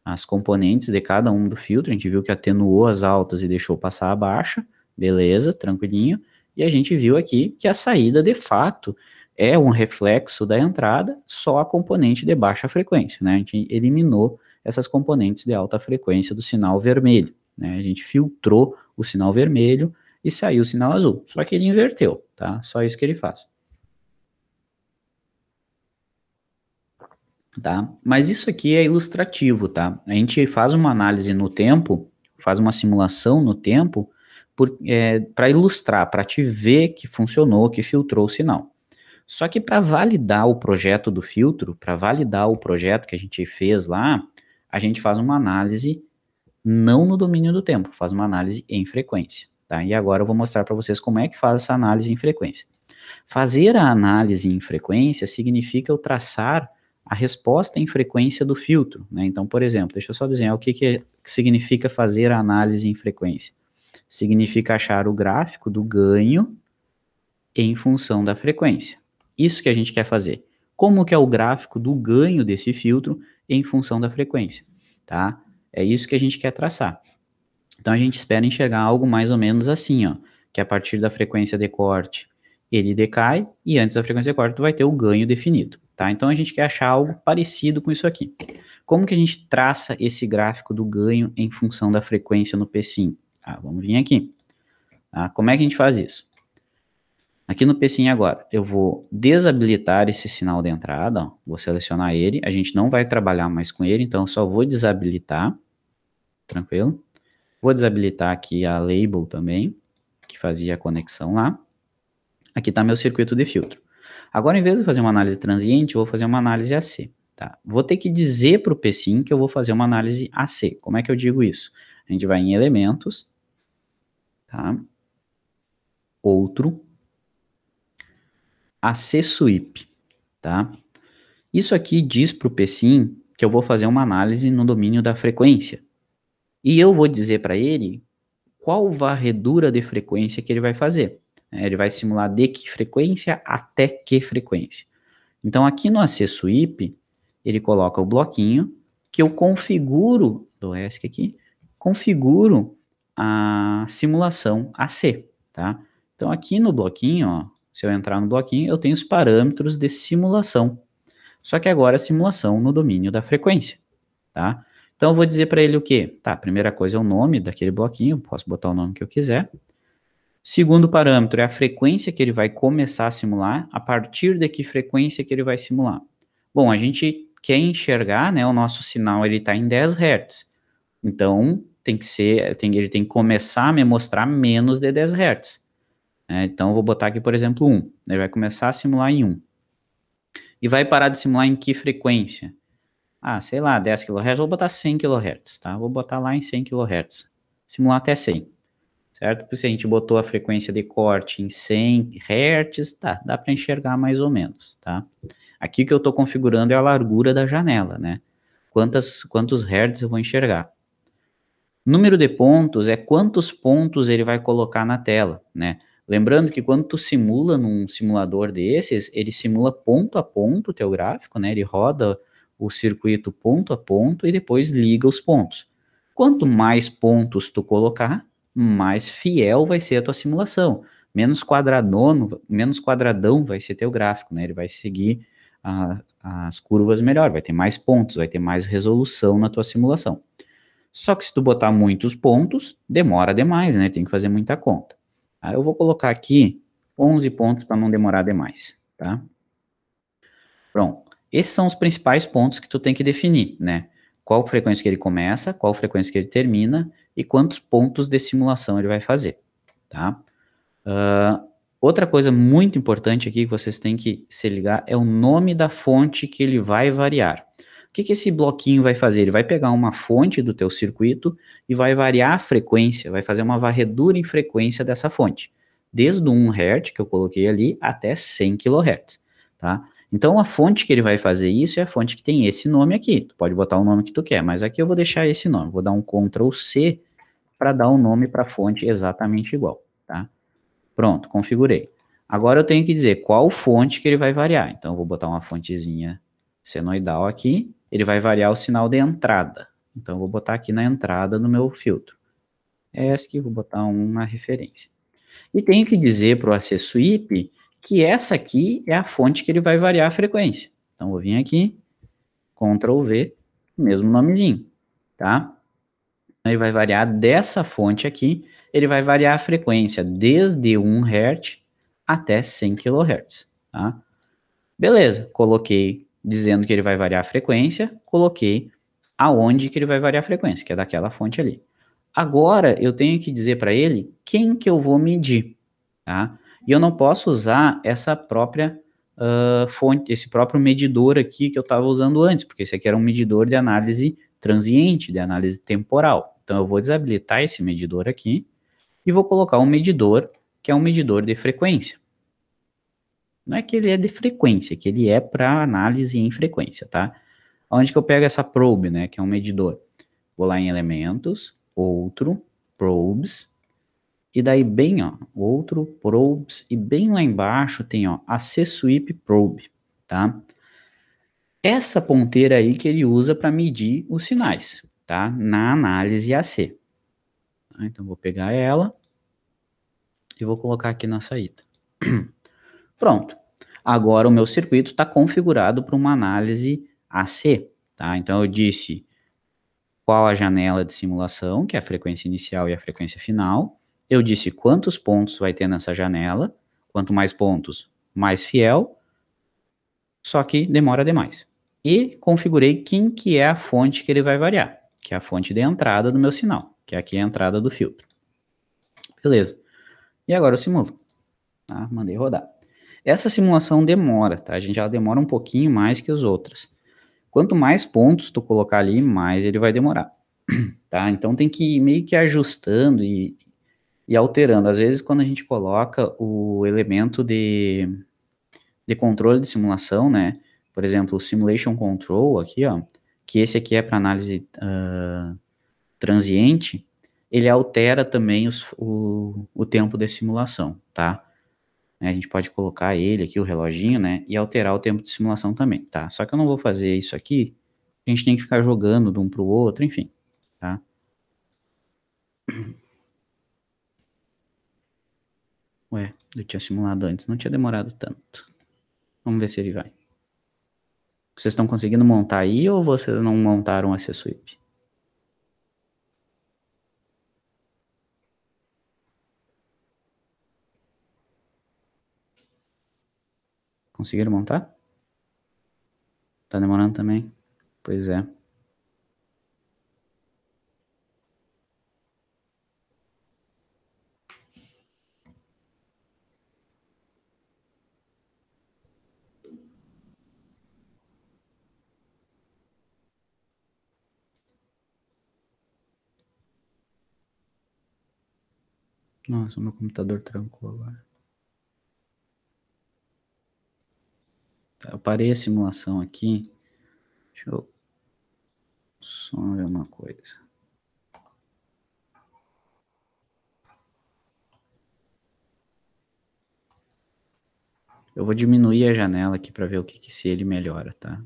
A: As componentes de cada um do filtro, a gente viu que atenuou as altas e deixou passar a baixa, beleza, tranquilinho, e a gente viu aqui que a saída, de fato, é um reflexo da entrada, só a componente de baixa frequência, né, a gente eliminou essas componentes de alta frequência do sinal vermelho, né, a gente filtrou o sinal vermelho e saiu o sinal azul. Só que ele inverteu, tá? Só isso que ele faz. Tá? Mas isso aqui é ilustrativo, tá? A gente faz uma análise no tempo, faz uma simulação no tempo, para ilustrar, para te ver que funcionou, que filtrou o sinal. Só que para validar o projeto do filtro, para validar o projeto que a gente fez lá, a gente faz uma análise não no domínio do tempo, faz uma análise em frequência, tá? E agora eu vou mostrar para vocês como é que faz essa análise em frequência. Fazer a análise em frequência significa eu traçar a resposta em frequência do filtro, né? Então, por exemplo, deixa eu só desenhar o que significa fazer a análise em frequência. Significa achar o gráfico do ganho em função da frequência. Isso que a gente quer fazer. Como que é o gráfico do ganho desse filtro em função da frequência, tá? É isso que a gente quer traçar. Então a gente espera enxergar algo mais ou menos assim, ó, que a partir da frequência de corte ele decai e antes da frequência de corte tu vai ter o ganho definido, tá? Então a gente quer achar algo parecido com isso aqui. Como que a gente traça esse gráfico do ganho em função da frequência no P5? Ah, vamos vir aqui. Tá? Como é que a gente faz isso? Aqui no P5 agora, eu vou desabilitar esse sinal de entrada, ó, vou selecionar ele, a gente não vai trabalhar mais com ele, então eu só vou desabilitar, tranquilo? Vou desabilitar aqui a label também, que fazia a conexão lá. Aqui está meu circuito de filtro. Agora, em vez de fazer uma análise transiente, eu vou fazer uma análise AC. Tá? Vou ter que dizer para o P5 que eu vou fazer uma análise AC. Como é que eu digo isso? A gente vai em elementos, tá? Outro, AC sweep, tá? Isso aqui diz para o P5 que eu vou fazer uma análise no domínio da frequência. E eu vou dizer para ele qual varredura de frequência que ele vai fazer. Ele vai simular de que frequência até que frequência. Então, aqui no AC Sweep, ele coloca o bloquinho que eu configuro, do ESC aqui, configuro a simulação AC, tá? Então, aqui no bloquinho, ó, se eu entrar no bloquinho, eu tenho os parâmetros de simulação. Só que agora a simulação no domínio da frequência, tá? Então, eu vou dizer para ele o quê? Tá, a primeira coisa é o nome daquele bloquinho, posso botar o nome que eu quiser. Segundo parâmetro é a frequência que ele vai começar a simular, a partir de que frequência que ele vai simular. Bom, a gente quer enxergar, né, o nosso sinal ele está em 10 Hz, então ele tem que começar a me mostrar menos de 10 Hz. Então eu vou botar aqui, por exemplo, 1, ele vai começar a simular em 1. E vai parar de simular em que frequência? Ah, sei lá, 10 kHz, vou botar 100 kHz, tá? Vou botar lá em 100 kHz, simular até 100. Certo? Porque se a gente botou a frequência de corte em 100 Hz, tá, dá para enxergar mais ou menos, tá? Aqui que eu estou configurando é a largura da janela, né? Quantos Hz eu vou enxergar. Número de pontos é quantos pontos ele vai colocar na tela, né? Lembrando que quando tu simula num simulador desses, ele simula ponto a ponto o teu gráfico, né? Ele roda o circuito ponto a ponto e depois liga os pontos. Quanto mais pontos tu colocar, mais fiel vai ser a tua simulação. Menos quadradão vai ser teu gráfico, né? Ele vai seguir as curvas melhor, vai ter mais pontos, vai ter mais resolução na tua simulação. Só que se tu botar muitos pontos, demora demais, né? Tem que fazer muita conta. Aí eu vou colocar aqui 11 pontos para não demorar demais, tá? Pronto. Esses são os principais pontos que tu tem que definir, né? Qual frequência que ele começa, qual frequência que ele termina e quantos pontos de simulação ele vai fazer, tá? Outra coisa muito importante aqui que vocês têm que se ligar é o nome da fonte que ele vai variar. O que esse bloquinho vai fazer? Ele vai pegar uma fonte do teu circuito e vai variar a frequência, vai fazer uma varredura em frequência dessa fonte, desde o 1 Hz que eu coloquei ali até 100 kHz, tá? Então a fonte que ele vai fazer isso é a fonte que tem esse nome aqui. Tu pode botar o nome que tu quer, mas aqui eu vou deixar esse nome. Vou dar um Ctrl C para dar um nome para a fonte exatamente igual, tá? Pronto, configurei. Agora eu tenho que dizer qual fonte que ele vai variar. Então eu vou botar uma fontezinha senoidal aqui, ele vai variar o sinal de entrada. Então eu vou botar aqui na entrada do meu filtro. Essa aqui, vou botar uma referência. E tenho que dizer para o AC Sweep que essa aqui é a fonte que ele vai variar a frequência. Então vou vir aqui, Ctrl V, mesmo nomezinho, tá? Ele vai variar dessa fonte aqui, ele vai variar a frequência desde 1 Hz até 100 kHz, tá? Beleza, coloquei dizendo que ele vai variar a frequência, coloquei aonde que ele vai variar a frequência, que é daquela fonte ali. Agora eu tenho que dizer para ele quem que eu vou medir, tá? E eu não posso usar essa própria fonte, esse próprio medidor aqui que eu estava usando antes, porque esse aqui era um medidor de análise transiente, de análise temporal. Então eu vou desabilitar esse medidor aqui e vou colocar um medidor que é um medidor de frequência. Não é que ele é de frequência, que ele é para análise em frequência, tá? Onde que eu pego essa probe, né, que é um medidor? Vou lá em elementos, outro, probes, e daí bem, ó, outro, probes, e bem lá embaixo tem, ó, AC sweep probe, tá? Essa ponteira aí que ele usa para medir os sinais, tá? Na análise AC. Tá? Então vou pegar ela e vou colocar aqui na saída. Pronto. Agora o meu circuito está configurado para uma análise AC, tá? Então eu disse qual a janela de simulação, que é a frequência inicial e a frequência final. Eu disse quantos pontos vai ter nessa janela. Quanto mais pontos, mais fiel. Só que demora demais. E configurei quem que é a fonte que ele vai variar, que é a fonte de entrada do meu sinal, que aqui é a entrada do filtro. Beleza. E agora eu simulo. Tá? Mandei rodar. Essa simulação demora, tá? A gente já demora um pouquinho mais que as outras. Quanto mais pontos tu colocar ali, mais ele vai demorar, tá? Então tem que ir meio que ajustando e alterando. Às vezes quando a gente coloca o elemento de controle de simulação, né? Por exemplo, o Simulation Control aqui, ó, que esse aqui é para análise transiente, ele altera também o tempo de simulação, tá? A gente pode colocar ele aqui, o reloginho, né? E alterar o tempo de simulação também, tá? Só que eu não vou fazer isso aqui. A gente tem que ficar jogando de um para o outro, enfim, tá? Ué, eu tinha simulado antes, não tinha demorado tanto. Vamos ver se ele vai. Vocês estão conseguindo montar aí ou vocês não montaram esse sweep? Conseguiram montar? Tá demorando também? Pois é. Nossa, meu computador trancou agora. Tá, eu parei a simulação aqui. Deixa eu só ver uma coisa. Eu vou diminuir a janela aqui para ver o que se ele melhora, tá?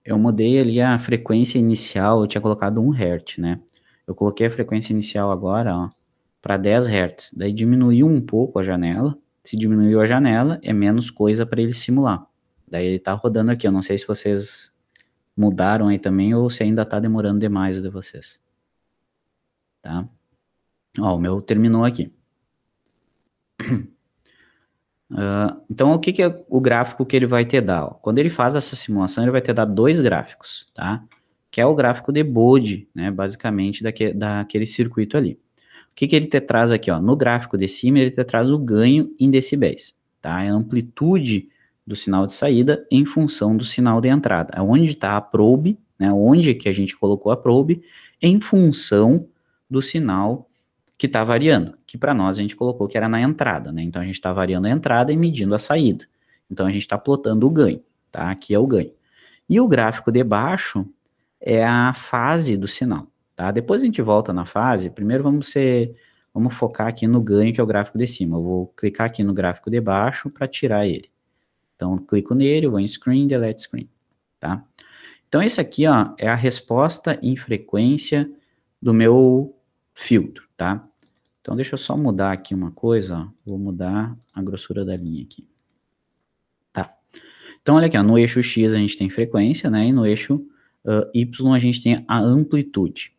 A: Eu mudei ali a frequência inicial, eu tinha colocado 1 Hz, né? Eu coloquei a frequência inicial agora, ó, para 10 Hz. Daí diminuiu um pouco a janela. Se diminuiu a janela, é menos coisa para ele simular. Daí ele tá rodando aqui. Eu não sei se vocês mudaram aí também ou se ainda tá demorando demais o de vocês. Tá? Ó, o meu terminou aqui. Então, o que que é o gráfico que ele vai te dar? Ó? Quando ele faz essa simulação, ele vai te dar dois gráficos, tá? Que é o gráfico de Bode, né? Basicamente, daquele circuito ali. O que que ele te traz aqui, ó? No gráfico de cima, ele te traz o ganho em decibéis, tá? É a amplitude do sinal de saída em função do sinal de entrada. Onde está a probe, né? Onde que a gente colocou a probe em função do sinal que está variando, que para nós a gente colocou que era na entrada, né? Então a gente está variando a entrada e medindo a saída. Então a gente está plotando o ganho, tá? Aqui é o ganho. E o gráfico de baixo é a fase do sinal, tá? Depois a gente volta na fase. Primeiro vamos focar aqui no ganho, que é o gráfico de cima. Eu vou clicar aqui no gráfico de baixo para tirar ele. Então eu clico nele, vou em Screen, Delete Screen, tá? Então, esse aqui, ó, é a resposta em frequência do meu filtro, tá? Então, deixa eu só mudar aqui uma coisa, ó. Vou mudar a grossura da linha aqui. Tá. Então, olha aqui, ó, no eixo X a gente tem frequência, né? E no eixo Y a gente tem a amplitude.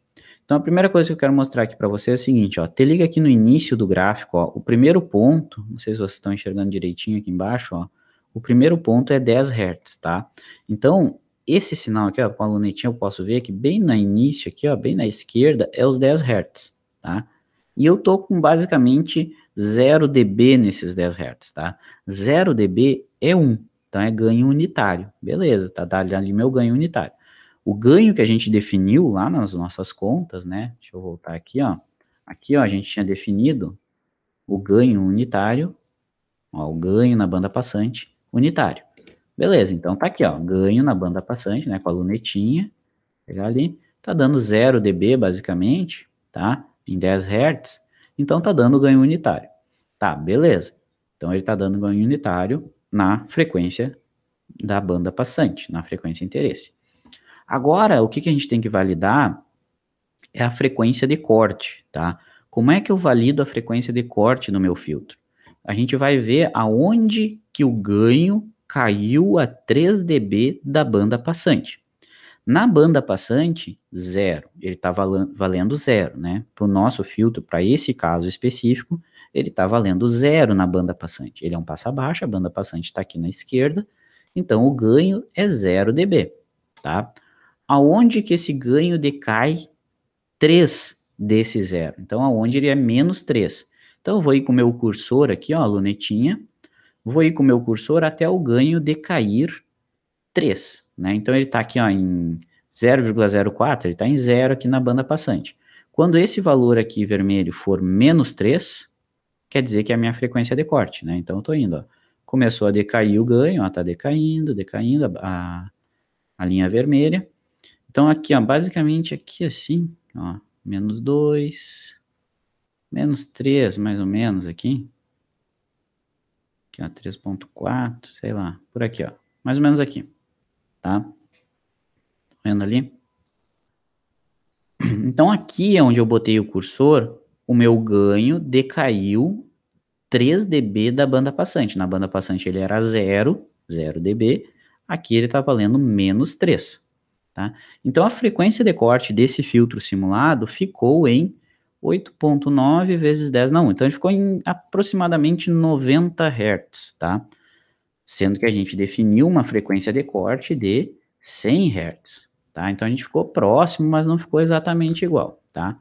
A: Então, a primeira coisa que eu quero mostrar aqui para você é o seguinte, ó. Te liga aqui no início do gráfico, ó. O primeiro ponto, não sei se vocês estão enxergando direitinho aqui embaixo, ó. O primeiro ponto é 10 Hz, tá? Então, esse sinal aqui, ó, com a lunetinha eu posso ver que bem no início aqui, ó, bem na esquerda, é os 10 Hz, tá? E eu tô com basicamente 0 dB nesses 10 Hz, tá? 0 dB é 1, então é ganho unitário. Beleza, tá dado ali meu ganho unitário. O ganho que a gente definiu lá nas nossas contas, né? Deixa eu voltar aqui, ó. Aqui, ó, a gente tinha definido o ganho unitário, ó, o ganho na banda passante unitário. Beleza, então tá aqui, ó, ganho na banda passante, né, com a lunetinha, pegar ali, tá dando 0 dB basicamente, tá? Em 10 Hz, então tá dando ganho unitário. Tá, beleza. Então ele tá dando ganho unitário na frequência da banda passante, na frequência interesse. Agora, o que que a gente tem que validar é a frequência de corte, tá? Como é que eu valido a frequência de corte no meu filtro? A gente vai ver aonde que o ganho caiu a 3 dB da banda passante. Na banda passante, zero. Ele está valendo zero, né? Para o nosso filtro, para esse caso específico, ele está valendo zero na banda passante. Ele é um passa baixa, a banda passante está aqui na esquerda, então o ganho é 0 dB, tá? Aonde que esse ganho decai 3 desse zero? Então, aonde ele é menos 3. Então, eu vou ir com o meu cursor aqui, ó, a lunetinha, vou ir com o meu cursor até o ganho decair 3, né? Então, ele está aqui, ó, em 0,04, ele está em zero aqui na banda passante. Quando esse valor aqui vermelho for menos 3, quer dizer que é a minha frequência de corte, né? Então, eu estou indo, ó. Começou a decair o ganho, ó, tá decaindo, decaindo a linha vermelha. Então, aqui, ó, basicamente aqui assim, ó, menos 2, menos 3, mais ou menos aqui. Aqui, ó, 3,4, sei lá, por aqui, ó. Mais ou menos aqui, tá? Vendo ali? Então, aqui é onde eu botei o cursor, o meu ganho decaiu 3 dB da banda passante. Na banda passante ele era 0, 0 dB. Aqui ele está valendo menos 3. Tá? Então, a frequência de corte desse filtro simulado ficou em 8,9 vezes 10 na 1. Então, ele ficou em aproximadamente 90 Hz, tá? Sendo que a gente definiu uma frequência de corte de 100 Hz, tá? Então, a gente ficou próximo, mas não ficou exatamente igual, tá?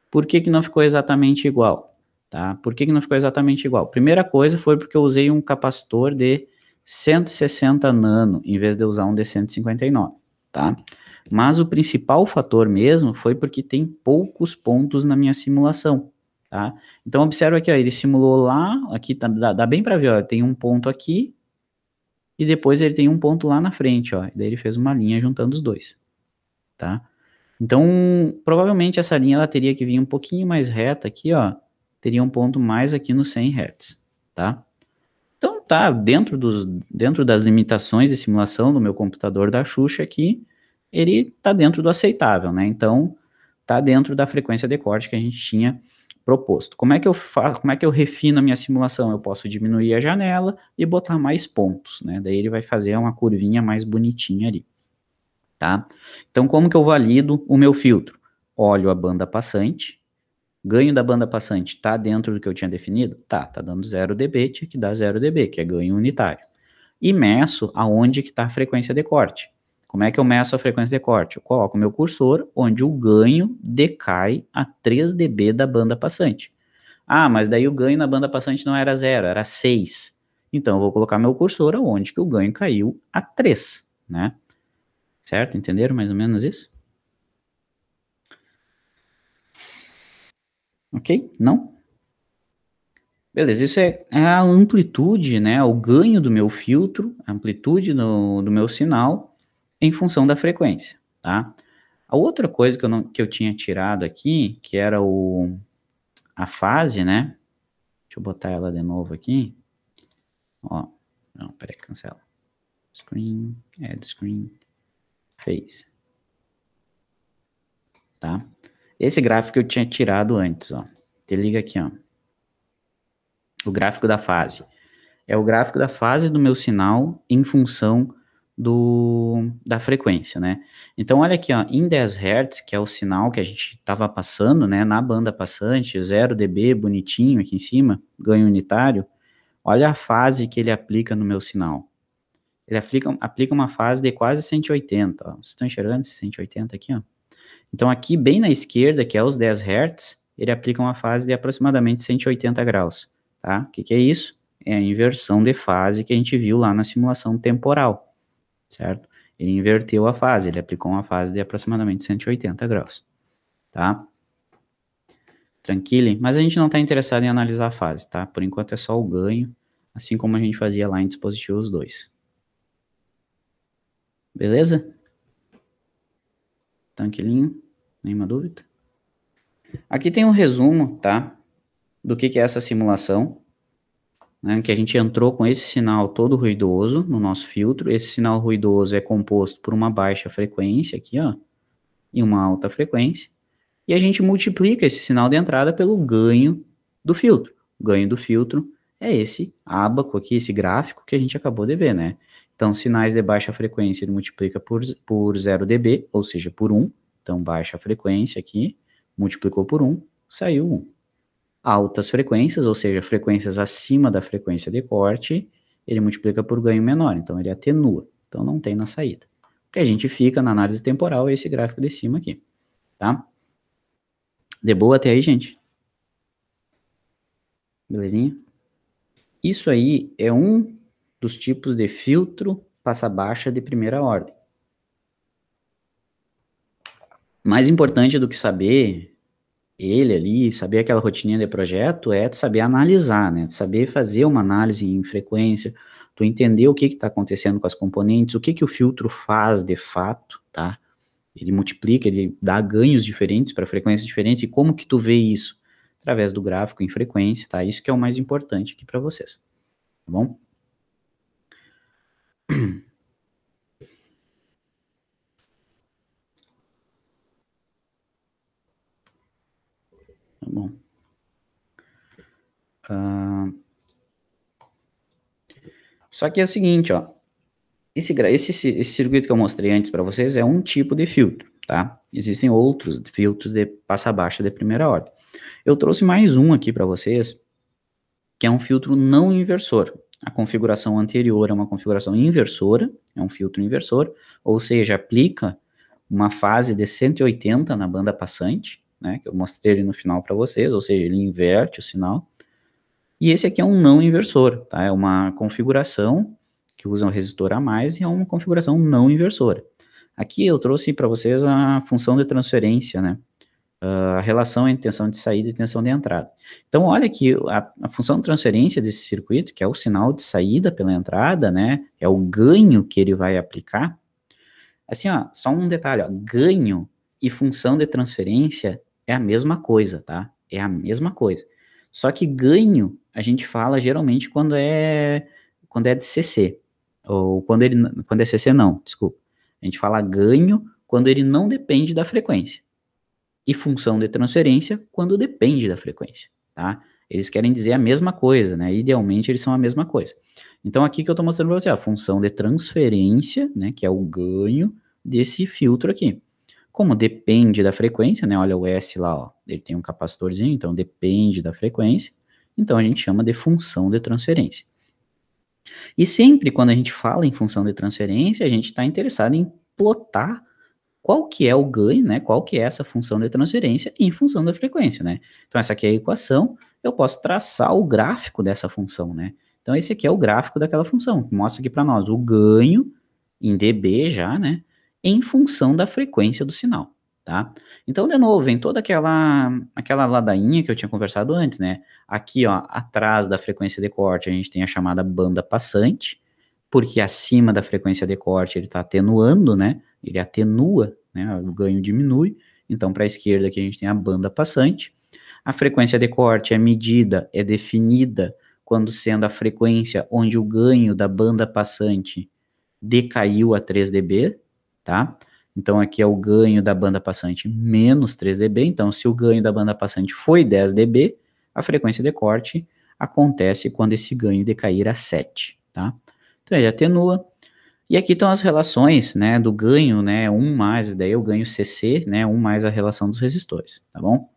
A: Por que que não ficou exatamente igual? Tá? Por que que não ficou exatamente igual? Primeira coisa foi porque eu usei um capacitor de 160 nano, em vez de usar um de 159, tá? Mas o principal fator mesmo foi porque tem poucos pontos na minha simulação, tá? Então, observa aqui, ó, ele simulou lá, aqui dá bem para ver, ó, tem um ponto aqui, e depois ele tem um ponto lá na frente, ó, e daí ele fez uma linha juntando os dois, tá? Então, provavelmente essa linha ela teria que vir um pouquinho mais reta aqui, ó, teria um ponto mais aqui no 100 Hz, tá? Então, tá dentro das limitações de simulação do meu computador da Xuxa aqui, ele tá dentro do aceitável, né? Então, tá dentro da frequência de corte que a gente tinha proposto. Como é que eu faço, como é que eu refino a minha simulação? Eu posso diminuir a janela e botar mais pontos, né? Daí ele vai fazer uma curvinha mais bonitinha ali, tá? Então, como que eu valido o meu filtro? Olho a banda passante, ganho da banda passante tá dentro do que eu tinha definido? Tá dando 0 dB, tinha que dar 0 dB, que é ganho unitário. E meço aonde que tá a frequência de corte. Como é que eu meço a frequência de corte? Eu coloco o meu cursor onde o ganho decai a 3 dB da banda passante. Ah, mas daí o ganho na banda passante não era 0, era 6. Então eu vou colocar meu cursor onde que o ganho caiu a 3, né? Certo? Entenderam mais ou menos isso? Ok? Não? Beleza, isso é a amplitude, né? O ganho do meu filtro, a amplitude do meu sinal em função da frequência, tá? A outra coisa que eu tinha tirado aqui, que era a fase, né? Deixa eu botar ela de novo aqui. Ó, não, peraí, cancela. Screen, add screen. Fez. Tá? Esse gráfico eu tinha tirado antes, ó. Te liga aqui, ó. O gráfico da fase. É o gráfico da fase do meu sinal em função da frequência, né? Então, olha aqui, ó, em 10 Hz, que é o sinal que a gente estava passando, né, na banda passante, 0 dB, bonitinho aqui em cima, ganho unitário, olha a fase que ele aplica no meu sinal. Ele aplica uma fase de quase 180, ó. Vocês estão enxergando esse 180 aqui, ó? Então, aqui bem na esquerda, que é os 10 Hz, ele aplica uma fase de aproximadamente 180 graus, tá? O que é isso? É a inversão de fase que a gente viu lá na simulação temporal, certo? Ele inverteu a fase, ele aplicou uma fase de aproximadamente 180 graus, tá? Tranquilo? Mas a gente não está interessado em analisar a fase, tá? Por enquanto é só o ganho, assim como a gente fazia lá em dispositivos 2. Beleza? Tranquilinho? Nenhuma dúvida? Aqui tem um resumo, tá? Do que é essa simulação, né? Que a gente entrou com esse sinal todo ruidoso no nosso filtro. Esse sinal ruidoso é composto por uma baixa frequência aqui, ó, e uma alta frequência. E a gente multiplica esse sinal de entrada pelo ganho do filtro. O ganho do filtro é esse ábaco aqui, esse gráfico que a gente acabou de ver, né? Então, sinais de baixa frequência ele multiplica por 0 dB, ou seja, por 1. Então, baixa frequência aqui, multiplicou por 1, saiu 1. Altas frequências, ou seja, frequências acima da frequência de corte, ele multiplica por ganho menor, então ele atenua. Então, não tem na saída. O que a gente fica na análise temporal é esse gráfico de cima aqui, tá? De boa até aí, gente? Belezinha? Isso aí é um dos tipos de filtro passa-baixa de primeira ordem. Mais importante do que saber ele ali, saber aquela rotininha de projeto, é tu saber analisar, né? Tu saber fazer uma análise em frequência, tu entender o que está acontecendo com as componentes, o que o filtro faz de fato, tá? Ele multiplica, ele dá ganhos diferentes para frequências diferentes, e como que tu vê isso? Através do gráfico em frequência, tá? Isso que é o mais importante aqui para vocês, tá bom? Tá bom. Só que é o seguinte, ó. Esse circuito que eu mostrei antes para vocês é um tipo de filtro, tá? Existem outros filtros de passa-baixa de primeira ordem. Eu trouxe mais um aqui para vocês, que é um filtro não inversor. A configuração anterior é uma configuração inversora, é um filtro inversor, ou seja, aplica uma fase de 180 na banda passante, né, que eu mostrei ali no final para vocês, ou seja, ele inverte o sinal. E esse aqui é um não inversor, tá? É uma configuração que usa um resistor a mais e é uma configuração não inversora. Aqui eu trouxe para vocês a função de transferência, né? A relação entre tensão de saída e tensão de entrada. Então, olha aqui, a função de transferência desse circuito, que é o sinal de saída pela entrada, né? É o ganho que ele vai aplicar. Assim, ó, só um detalhe, ó, ganho e função de transferência é a mesma coisa, tá? É a mesma coisa. Só que ganho a gente fala geralmente quando é de CC, ou quando é CC não, desculpa. A gente fala ganho quando ele não depende da frequência. E função de transferência quando depende da frequência, tá? Eles querem dizer a mesma coisa, né? Idealmente eles são a mesma coisa. Então aqui que eu estou mostrando para você a função de transferência, né, que é o ganho desse filtro aqui. Como depende da frequência, né? Olha o S lá, ó, ele tem um capacitorzinho, então depende da frequência. Então a gente chama de função de transferência. E sempre quando a gente fala em função de transferência, a gente está interessado em plotar qual que é o ganho, né? Qual que é essa função de transferência em função da frequência, né? Então essa aqui é a equação, eu posso traçar o gráfico dessa função, né? Então esse aqui é o gráfico daquela função, que mostra aqui para nós o ganho em dB já, né? Em função da frequência do sinal, tá? Então, de novo, vem toda aquela ladainha que eu tinha conversado antes, né? Aqui, ó, atrás da frequência de corte, a gente tem a chamada banda passante, porque acima da frequência de corte ele está atenuando, né? Ele atenua, né? O ganho diminui. Então, para a esquerda aqui a gente tem a banda passante. A frequência de corte é medida, é definida quando sendo a frequência onde o ganho da banda passante decaiu a 3 dB, tá? Então, aqui é o ganho da banda passante menos 3 dB. Então, se o ganho da banda passante foi 10 dB, a frequência de corte acontece quando esse ganho decair a 7, tá? Então, ele atenua. E aqui estão as relações, né, do ganho, né, 1 mais, daí eu ganho CC, né, 1 mais a relação dos resistores, tá bom?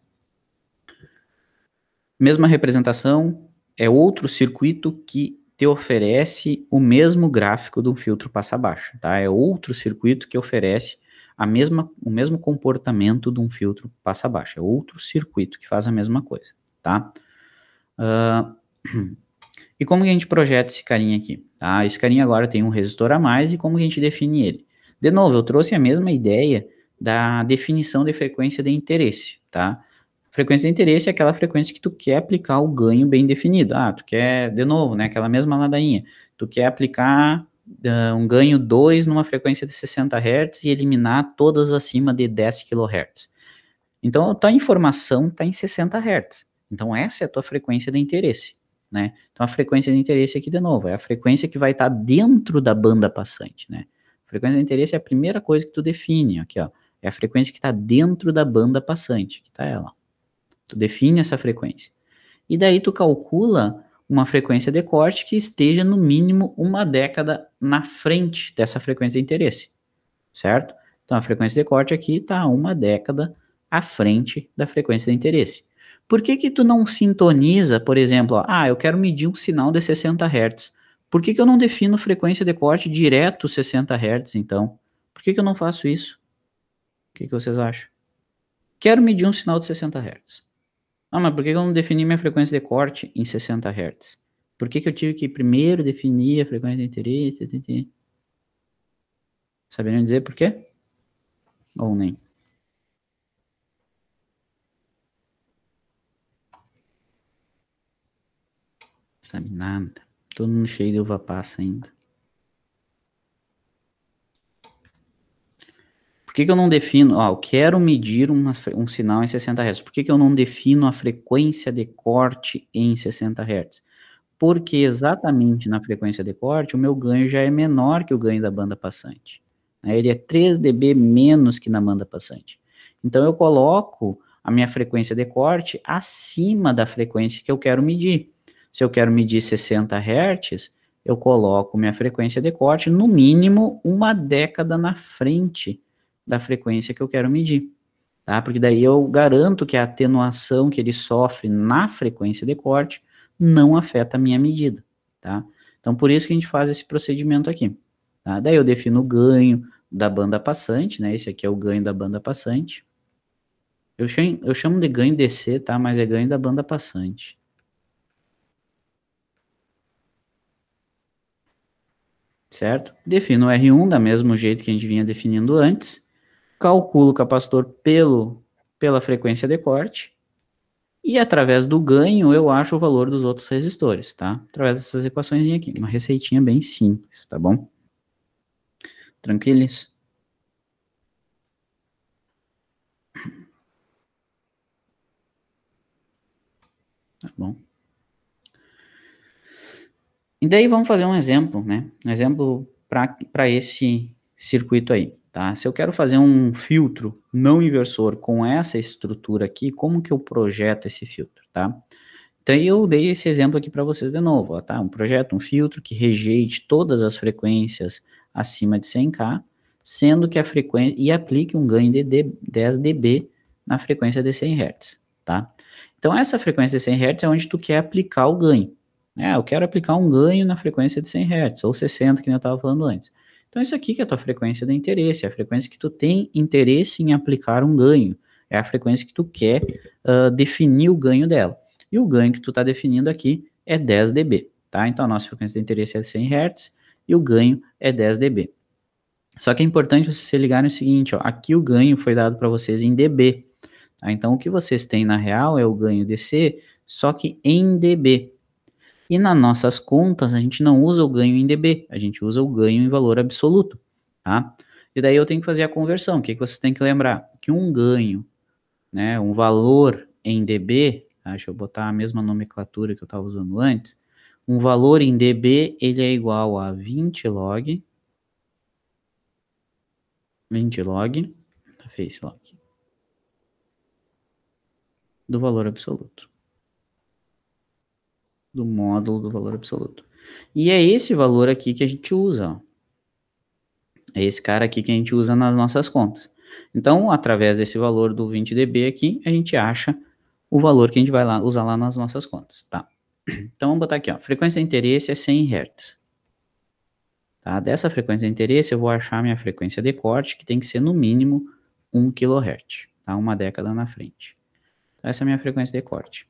A: Mesma representação, é outro circuito que te oferece o mesmo gráfico do filtro passa-baixo, tá? É outro circuito que oferece o mesmo comportamento de um filtro passa-baixo, é outro circuito que faz a mesma coisa, tá? E como que a gente projeta esse carinha aqui? Tá? Esse carinha agora tem um resistor a mais e como que a gente define ele? De novo, eu trouxe a mesma ideia da definição de frequência de interesse, tá? Frequência de interesse é aquela frequência que tu quer aplicar o ganho bem definido. Ah, tu quer, de novo, né, aquela mesma ladainha. Tu quer aplicar um ganho 2 numa frequência de 60 Hz e eliminar todas acima de 10 kHz. Então, a tua informação está em 60 Hz. Então, essa é a tua frequência de interesse, né? Então, a frequência de interesse aqui, de novo, é a frequência que vai estar dentro da banda passante, né? A frequência de interesse é a primeira coisa que tu define, aqui, ó. É a frequência que está dentro da banda passante, aqui está ela. Tu define essa frequência. E daí tu calcula uma frequência de corte que esteja no mínimo uma década na frente dessa frequência de interesse, certo? Então, a frequência de corte aqui está uma década à frente da frequência de interesse. Por que que tu não sintoniza, por exemplo, ó, eu quero medir um sinal de 60 Hz. Por que que eu não defino frequência de corte direto 60 Hz, então? Por que que eu não faço isso? O que que vocês acham? Quero medir um sinal de 60 Hz. Ah, mas por que que eu não defini minha frequência de corte em 60 Hz? Por que que eu tive que primeiro definir a frequência de interesse? Saberiam dizer por quê? Ou nem? Sabe nada. Todo mundo cheio de uva passa ainda. Por que que eu não defino? Ó, eu quero medir um sinal em 60 Hz. Por que que eu não defino a frequência de corte em 60 Hz? Porque exatamente na frequência de corte, o meu ganho já é menor que o ganho da banda passante. Ele é 3 dB menos que na banda passante. Então, eu coloco a minha frequência de corte acima da frequência que eu quero medir. Se eu quero medir 60 Hz, eu coloco minha frequência de corte no mínimo uma década na frente da frequência que eu quero medir. Tá? Porque daí eu garanto que a atenuação que ele sofre na frequência de corte não afeta a minha medida, tá? Então, por isso que a gente faz esse procedimento aqui, tá? Daí eu defino o ganho da banda passante, né? Esse aqui é o ganho da banda passante. Eu chamo de ganho DC, tá? Mas é ganho da banda passante. Certo? Defino o R1 da mesmo jeito que a gente vinha definindo antes. Calculo o capacitor pela frequência de corte. E através do ganho, eu acho o valor dos outros resistores, tá? Através dessas equações aqui. Uma receitinha bem simples, tá bom? Tranquilos? Tá bom. E daí vamos fazer um exemplo, né? Um exemplo para esse circuito aí, tá? Se eu quero fazer um filtro não inversor com essa estrutura aqui, como que eu projeto esse filtro, tá? Então eu dei esse exemplo aqui para vocês de novo, ó, tá? Um projeto, um filtro que rejeite todas as frequências acima de 100K, sendo que a frequência e aplique um ganho de 10 dB na frequência de 100 Hz, tá? Então essa frequência de 100 Hz é onde tu quer aplicar o ganho. Eu quero aplicar um ganho na frequência de 100 Hz, ou 60, que eu estava falando antes. Então isso aqui que é a tua frequência de interesse, é a frequência que tu tem interesse em aplicar um ganho, é a frequência que tu quer definir o ganho dela. E o ganho que tu está definindo aqui é 10 dB, tá? Então a nossa frequência de interesse é 100 Hz e o ganho é 10 dB. Só que é importante vocês se ligarem no seguinte, ó, aqui o ganho foi dado para vocês em dB, tá? Então o que vocês têm na real é o ganho DC, só que em dB. E nas nossas contas a gente não usa o ganho em dB, a gente usa o ganho em valor absoluto, tá? E daí eu tenho que fazer a conversão. O que vocês têm que lembrar? Que um ganho, né, um valor em dB, deixa eu botar a mesma nomenclatura que eu estava usando antes, um valor em dB, ele é igual a 20 log 20 log, face log, do valor absoluto. Do módulo do valor absoluto. E é esse valor aqui que a gente usa, ó. É esse cara aqui que a gente usa nas nossas contas. Então, através desse valor do 20dB aqui, a gente acha o valor que a gente vai lá usar lá nas nossas contas, tá? Então, vamos botar aqui, ó. Frequência de interesse é 100 Hz. Tá? Dessa frequência de interesse, eu vou achar minha frequência de corte, que tem que ser no mínimo 1 kHz, tá? Uma década na frente. Então, essa é a minha frequência de corte.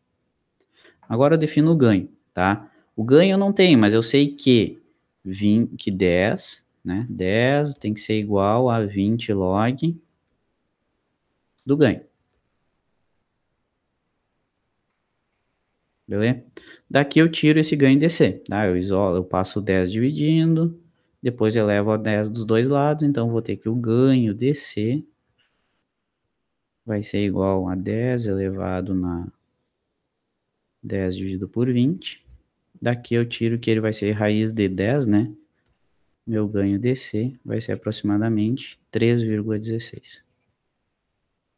A: Agora eu defino o ganho, tá? O ganho eu não tenho, mas eu sei que 10, né? 10 tem que ser igual a 20 log do ganho. Beleza? Daqui eu tiro esse ganho DC, tá? Eu isolo, eu passo 10 dividindo, depois elevo a 10 dos dois lados, então vou ter que o ganho DC vai ser igual a 10 elevado na 10 dividido por 20. Daqui eu tiro que ele vai ser raiz de 10, né? Meu ganho DC vai ser aproximadamente 3,16.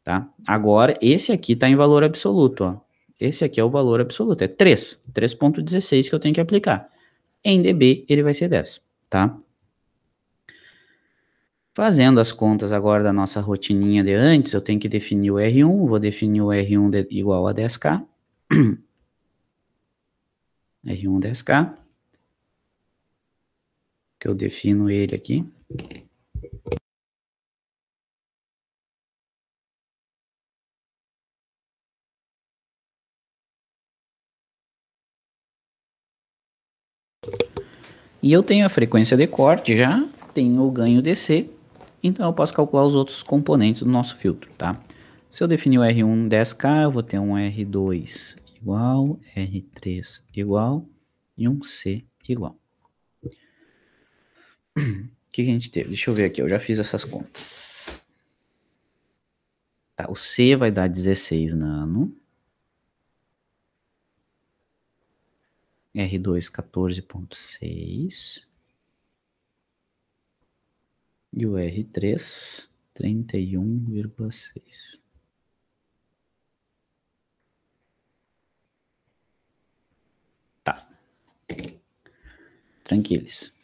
A: Tá? Agora, esse aqui está em valor absoluto, ó. Esse aqui é o valor absoluto, é 3,16 que eu tenho que aplicar. Em dB, ele vai ser 10, tá? Fazendo as contas agora da nossa rotininha de antes, eu tenho que definir o R1, vou definir o R1 igual a 10K. R1 10K, que eu defino ele aqui. E eu tenho a frequência de corte já, tenho o ganho DC, então eu posso calcular os outros componentes do nosso filtro, tá? Se eu definir o R1 10K, eu vou ter um R2 igual, R3 igual e um C igual. O que a gente teve? Deixa eu ver aqui, eu já fiz essas contas. Tá, o C vai dar 16 nano. R2 14,6. E o R3 31,6. Tá. Tranquilos.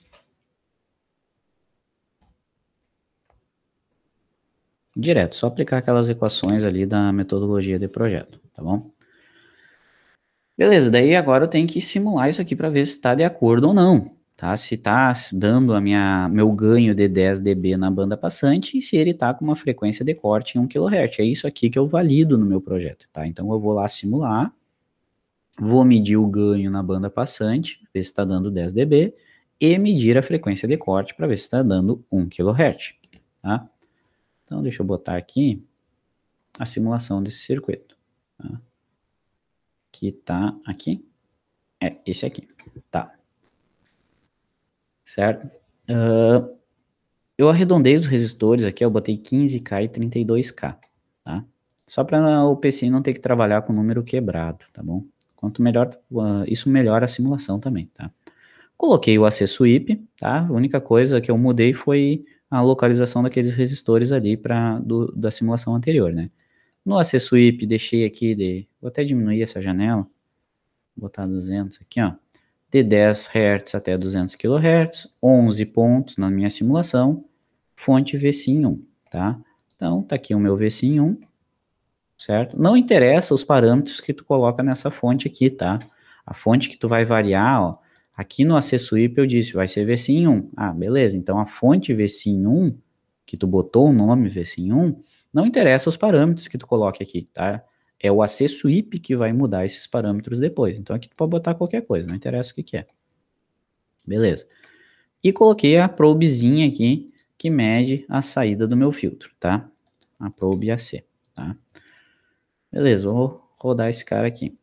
A: Direto, só aplicar aquelas equações ali da metodologia de projeto, tá bom? Beleza, daí agora eu tenho que simular isso aqui para ver se está de acordo ou não, tá? Se está dando meu ganho de 10 dB na banda passante e se ele está com uma frequência de corte em 1 kHz. É isso aqui que eu valido no meu projeto, tá? Então eu vou lá simular, vou medir o ganho na banda passante, ver se está dando 10 dB, e medir a frequência de corte para ver se está dando 1 kHz, tá? Então deixa eu botar aqui a simulação desse circuito, tá? Que tá aqui, é esse aqui, tá, certo? Eu arredondei os resistores aqui, eu botei 15K e 32K, tá? Só para o PC não ter que trabalhar com número quebrado, tá bom? Quanto melhor, isso melhora a simulação também, tá? Coloquei o acesso IP, tá? A única coisa que eu mudei foi a localização daqueles resistores ali da simulação anterior, né? No acesso IP, deixei aqui vou até diminuir essa janela, botar 200 aqui, ó, de 10 Hz até 200 kHz, 11 pontos na minha simulação, fonte VSIM1, tá? Então, tá aqui o meu VSIM1, certo? Não interessa os parâmetros que tu coloca nessa fonte aqui, tá? A fonte que tu vai variar, ó, aqui no acesso IP eu disse, vai ser VSIM1. Ah, beleza, então a fonte VSIM1, que tu botou o nome VSIM1, não interessa os parâmetros que tu coloque aqui, tá? É o acesso IP que vai mudar esses parâmetros depois. Então aqui tu pode botar qualquer coisa, não interessa o que é. Beleza. E coloquei a probezinha aqui, que mede a saída do meu filtro, tá? A probe AC, tá? Beleza, vou rodar esse cara aqui.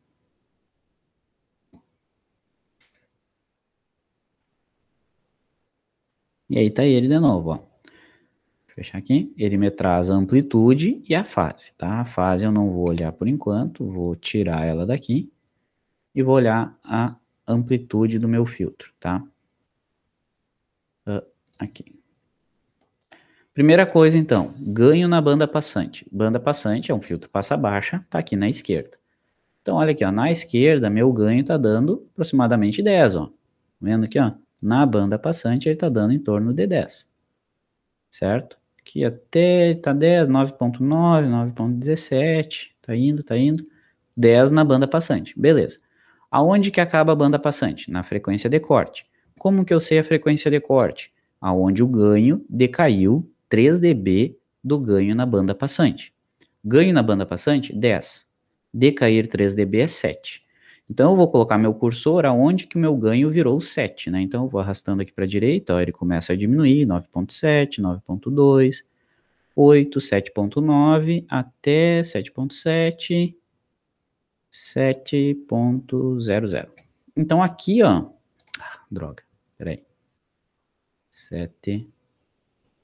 A: E aí tá ele de novo, ó. Vou fechar aqui. Ele me traz a amplitude e a fase, tá? A fase eu não vou olhar por enquanto, vou tirar ela daqui e vou olhar a amplitude do meu filtro, tá? Aqui. Primeira coisa, então, ganho na banda passante. Banda passante é um filtro passa baixa, tá aqui na esquerda. Então, olha aqui, ó, na esquerda, meu ganho tá dando aproximadamente 10, ó. Tá vendo aqui, ó? Na banda passante, ele tá dando em torno de 10, certo? Aqui até tá 10, 9.9, 9.17, tá indo, 10 na banda passante, beleza. Aonde que acaba a banda passante? Na frequência de corte. Como que eu sei a frequência de corte? Aonde o ganho decaiu 3 dB do ganho na banda passante. Ganho na banda passante, 10. Decair 3 dB é 7. Então eu vou colocar meu cursor aonde que o meu ganho virou 7, né? Então eu vou arrastando aqui para a direita, ó, ele começa a diminuir, 9.7, 9.2, 8, 7.9, até 7.7, 7.00. Então aqui, ó, droga, peraí, 7, um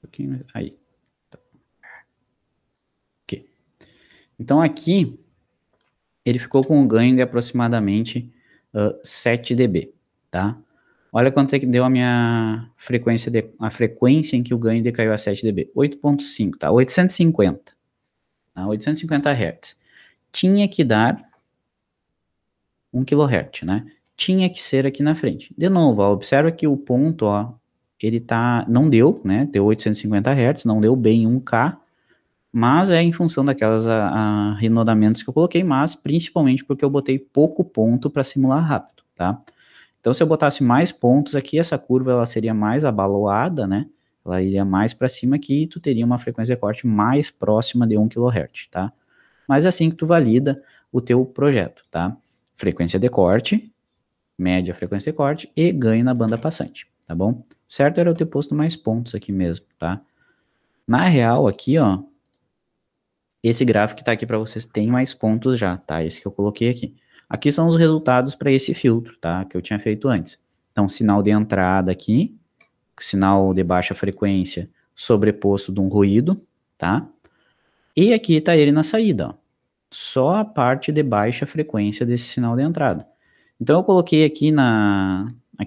A: pouquinho mais, aí, tá. Ok. Então aqui, ele ficou com um ganho de aproximadamente 7 dB, tá? Olha quanto é que deu a minha frequência, a frequência em que o ganho decaiu a 7 dB, 8.5, tá? 850, tá? 850 Hz. Tinha que dar 1 kHz, né? Tinha que ser aqui na frente. De novo, ó, observa que o ponto, ó, ele tá, não deu, né? Deu 850 Hz, não deu bem 1K, mas é em função daquelas arredondamentos que eu coloquei, mas principalmente porque eu botei pouco ponto para simular rápido, tá? Então, se eu botasse mais pontos aqui, essa curva ela seria mais abaloada, né? Ela iria mais para cima aqui e tu teria uma frequência de corte mais próxima de 1 kHz, tá? Mas é assim que tu valida o teu projeto, tá? Frequência de corte, média frequência de corte e ganho na banda passante, tá bom? Certo era eu ter posto mais pontos aqui mesmo, tá? Na real, aqui, ó, esse gráfico que está aqui para vocês tem mais pontos já, tá? Esse que eu coloquei aqui. Aqui são os resultados para esse filtro, tá? Que eu tinha feito antes. Então, sinal de entrada aqui, sinal de baixa frequência sobreposto de um ruído, tá? E aqui está ele na saída, ó. Só a parte de baixa frequência desse sinal de entrada. Então, eu coloquei aqui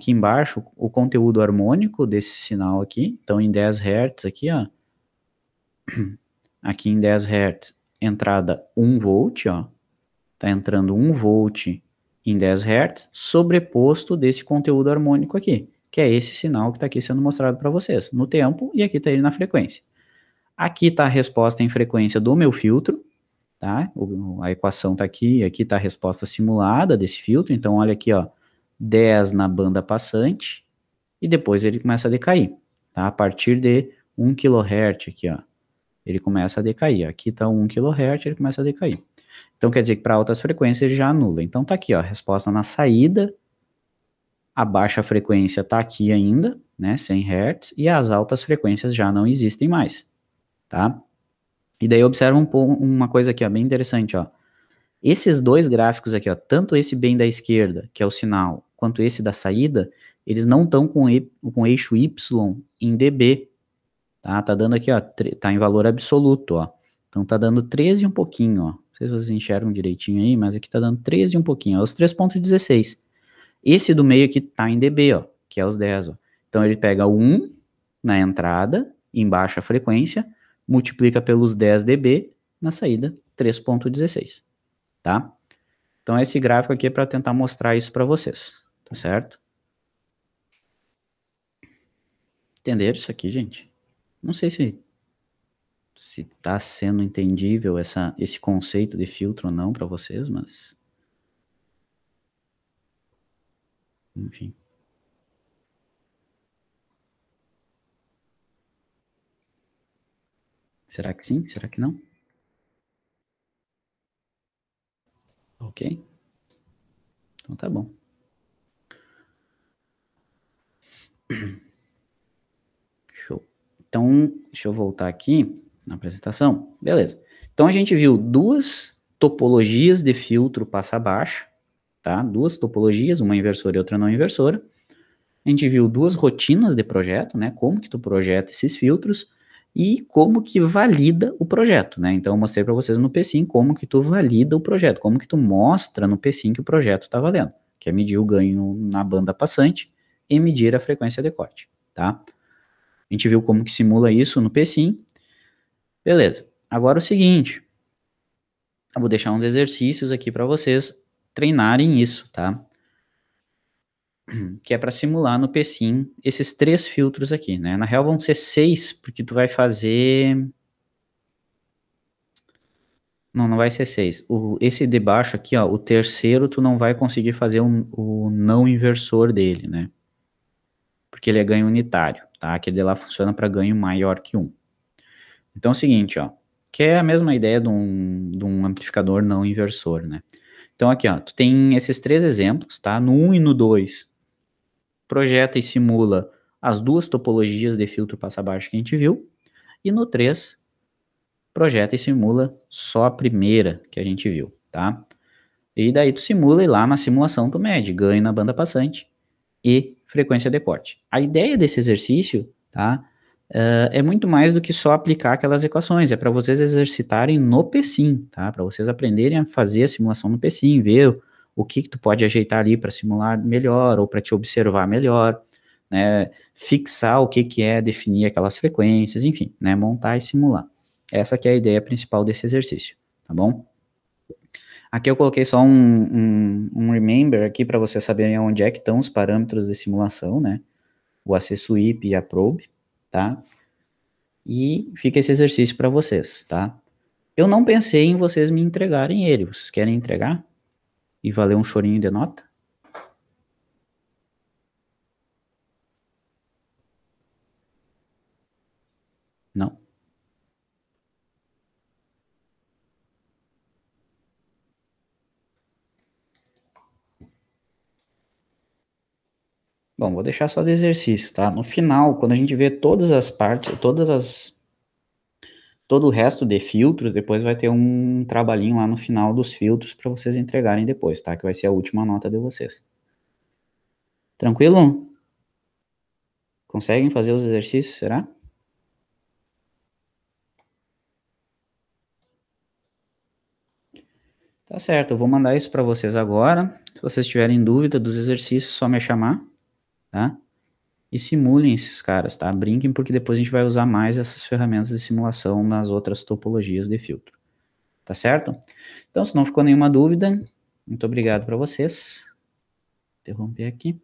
A: embaixo o conteúdo harmônico desse sinal aqui. Então, em 10 Hz aqui, ó. Aqui em 10 Hz, entrada 1 volt, ó. Tá entrando 1 volt em 10 Hz, sobreposto desse conteúdo harmônico aqui, que é esse sinal que está aqui sendo mostrado para vocês, no tempo, e aqui está ele na frequência. Aqui está a resposta em frequência do meu filtro, tá? A equação está aqui, aqui está a resposta simulada desse filtro, então olha aqui, ó, 10 na banda passante, e depois ele começa a decair, tá? A partir de 1 kHz aqui, ó, ele começa a decair. Aqui está 1 kHz, ele começa a decair. Então quer dizer que para altas frequências ele já anula. Então tá aqui, ó, a resposta na saída, a baixa frequência tá aqui ainda, né, 100 Hz, e as altas frequências já não existem mais, tá? E daí observa uma coisa aqui, ó, bem interessante, ó. Esses dois gráficos aqui, ó, tanto esse bem da esquerda, que é o sinal, quanto esse da saída, eles não estão com eixo Y em dB, tá? Tá dando aqui, ó, tá em valor absoluto, ó. Então tá dando 13 e um pouquinho, ó. Não sei se vocês enxergam direitinho aí, mas aqui tá dando 13 e um pouquinho, ó, os 3.16. Esse do meio aqui tá em dB, ó, que é os 10, ó. Então ele pega 1 na entrada, em baixa frequência, multiplica pelos 10 dB, na saída 3.16, tá? Então esse gráfico aqui é para tentar mostrar isso para vocês, tá certo? Entenderam isso aqui, gente? Não sei se está sendo entendível esse conceito de filtro ou não para vocês, mas enfim. Será que sim? Será que não? Ok? Então tá bom. Show. Então, deixa eu voltar aqui na apresentação. Beleza. Então a gente viu duas topologias de filtro passa-baixa, tá? Duas topologias, uma inversora e outra não inversora. A gente viu duas rotinas de projeto, né? Como que tu projeta esses filtros e como que valida o projeto, né? Então eu mostrei para vocês no P5 como que tu valida o projeto, como que tu mostra no P5 que o projeto está valendo, que é medir o ganho na banda passante e medir a frequência de corte, tá? A gente viu como que simula isso no PSIM. Beleza. Agora o seguinte, eu vou deixar uns exercícios aqui para vocês treinarem isso, tá? Que é para simular no PSIM esses 3 filtros aqui, né? Na real vão ser 6, porque tu vai fazer... Não, não vai ser 6. Esse de baixo aqui, ó, o terceiro tu não vai conseguir fazer o não inversor dele, né? Porque ele é ganho unitário, tá? Aquele de lá funciona para ganho maior que 1. Então é o seguinte, ó, que é a mesma ideia de um amplificador não inversor, né? Então aqui, ó, tu tem esses 3 exemplos, tá? No 1 e no 2, projeta e simula as 2 topologias de filtro passa-baixo que a gente viu, e no 3, projeta e simula só a primeira que a gente viu, tá? E daí tu simula e lá na simulação tu mede ganho na banda passante e frequência de corte. A ideia desse exercício, tá? É muito mais do que só aplicar aquelas equações, é para vocês exercitarem no PSIM, tá? Para vocês aprenderem a fazer a simulação no PSIM, ver o que tu pode ajeitar ali para simular melhor ou para te observar melhor, né? Fixar o que é definir aquelas frequências, enfim, né? Montar e simular. Essa que é a ideia principal desse exercício, tá bom? Aqui eu coloquei só um remember aqui para vocês saberem onde é que estão os parâmetros de simulação, né? O acesso IP e a probe, tá? E fica esse exercício para vocês, tá? Eu não pensei em vocês me entregarem ele. Vocês querem entregar? E valer um chorinho de nota? Não. Bom, vou deixar só de exercício, tá? No final, quando a gente vê todas as partes, todo o resto de filtros, depois vai ter um trabalhinho lá no final dos filtros para vocês entregarem depois, tá? Que vai ser a última nota de vocês. Tranquilo? Conseguem fazer os exercícios, será? Tá certo, eu vou mandar isso para vocês agora. Se vocês tiverem dúvida dos exercícios, é só me chamar, tá? E simulem esses caras, tá? Brinquem, porque depois a gente vai usar mais essas ferramentas de simulação nas outras topologias de filtro. Tá certo? Então, se não ficou nenhuma dúvida, muito obrigado para vocês. Interromper aqui.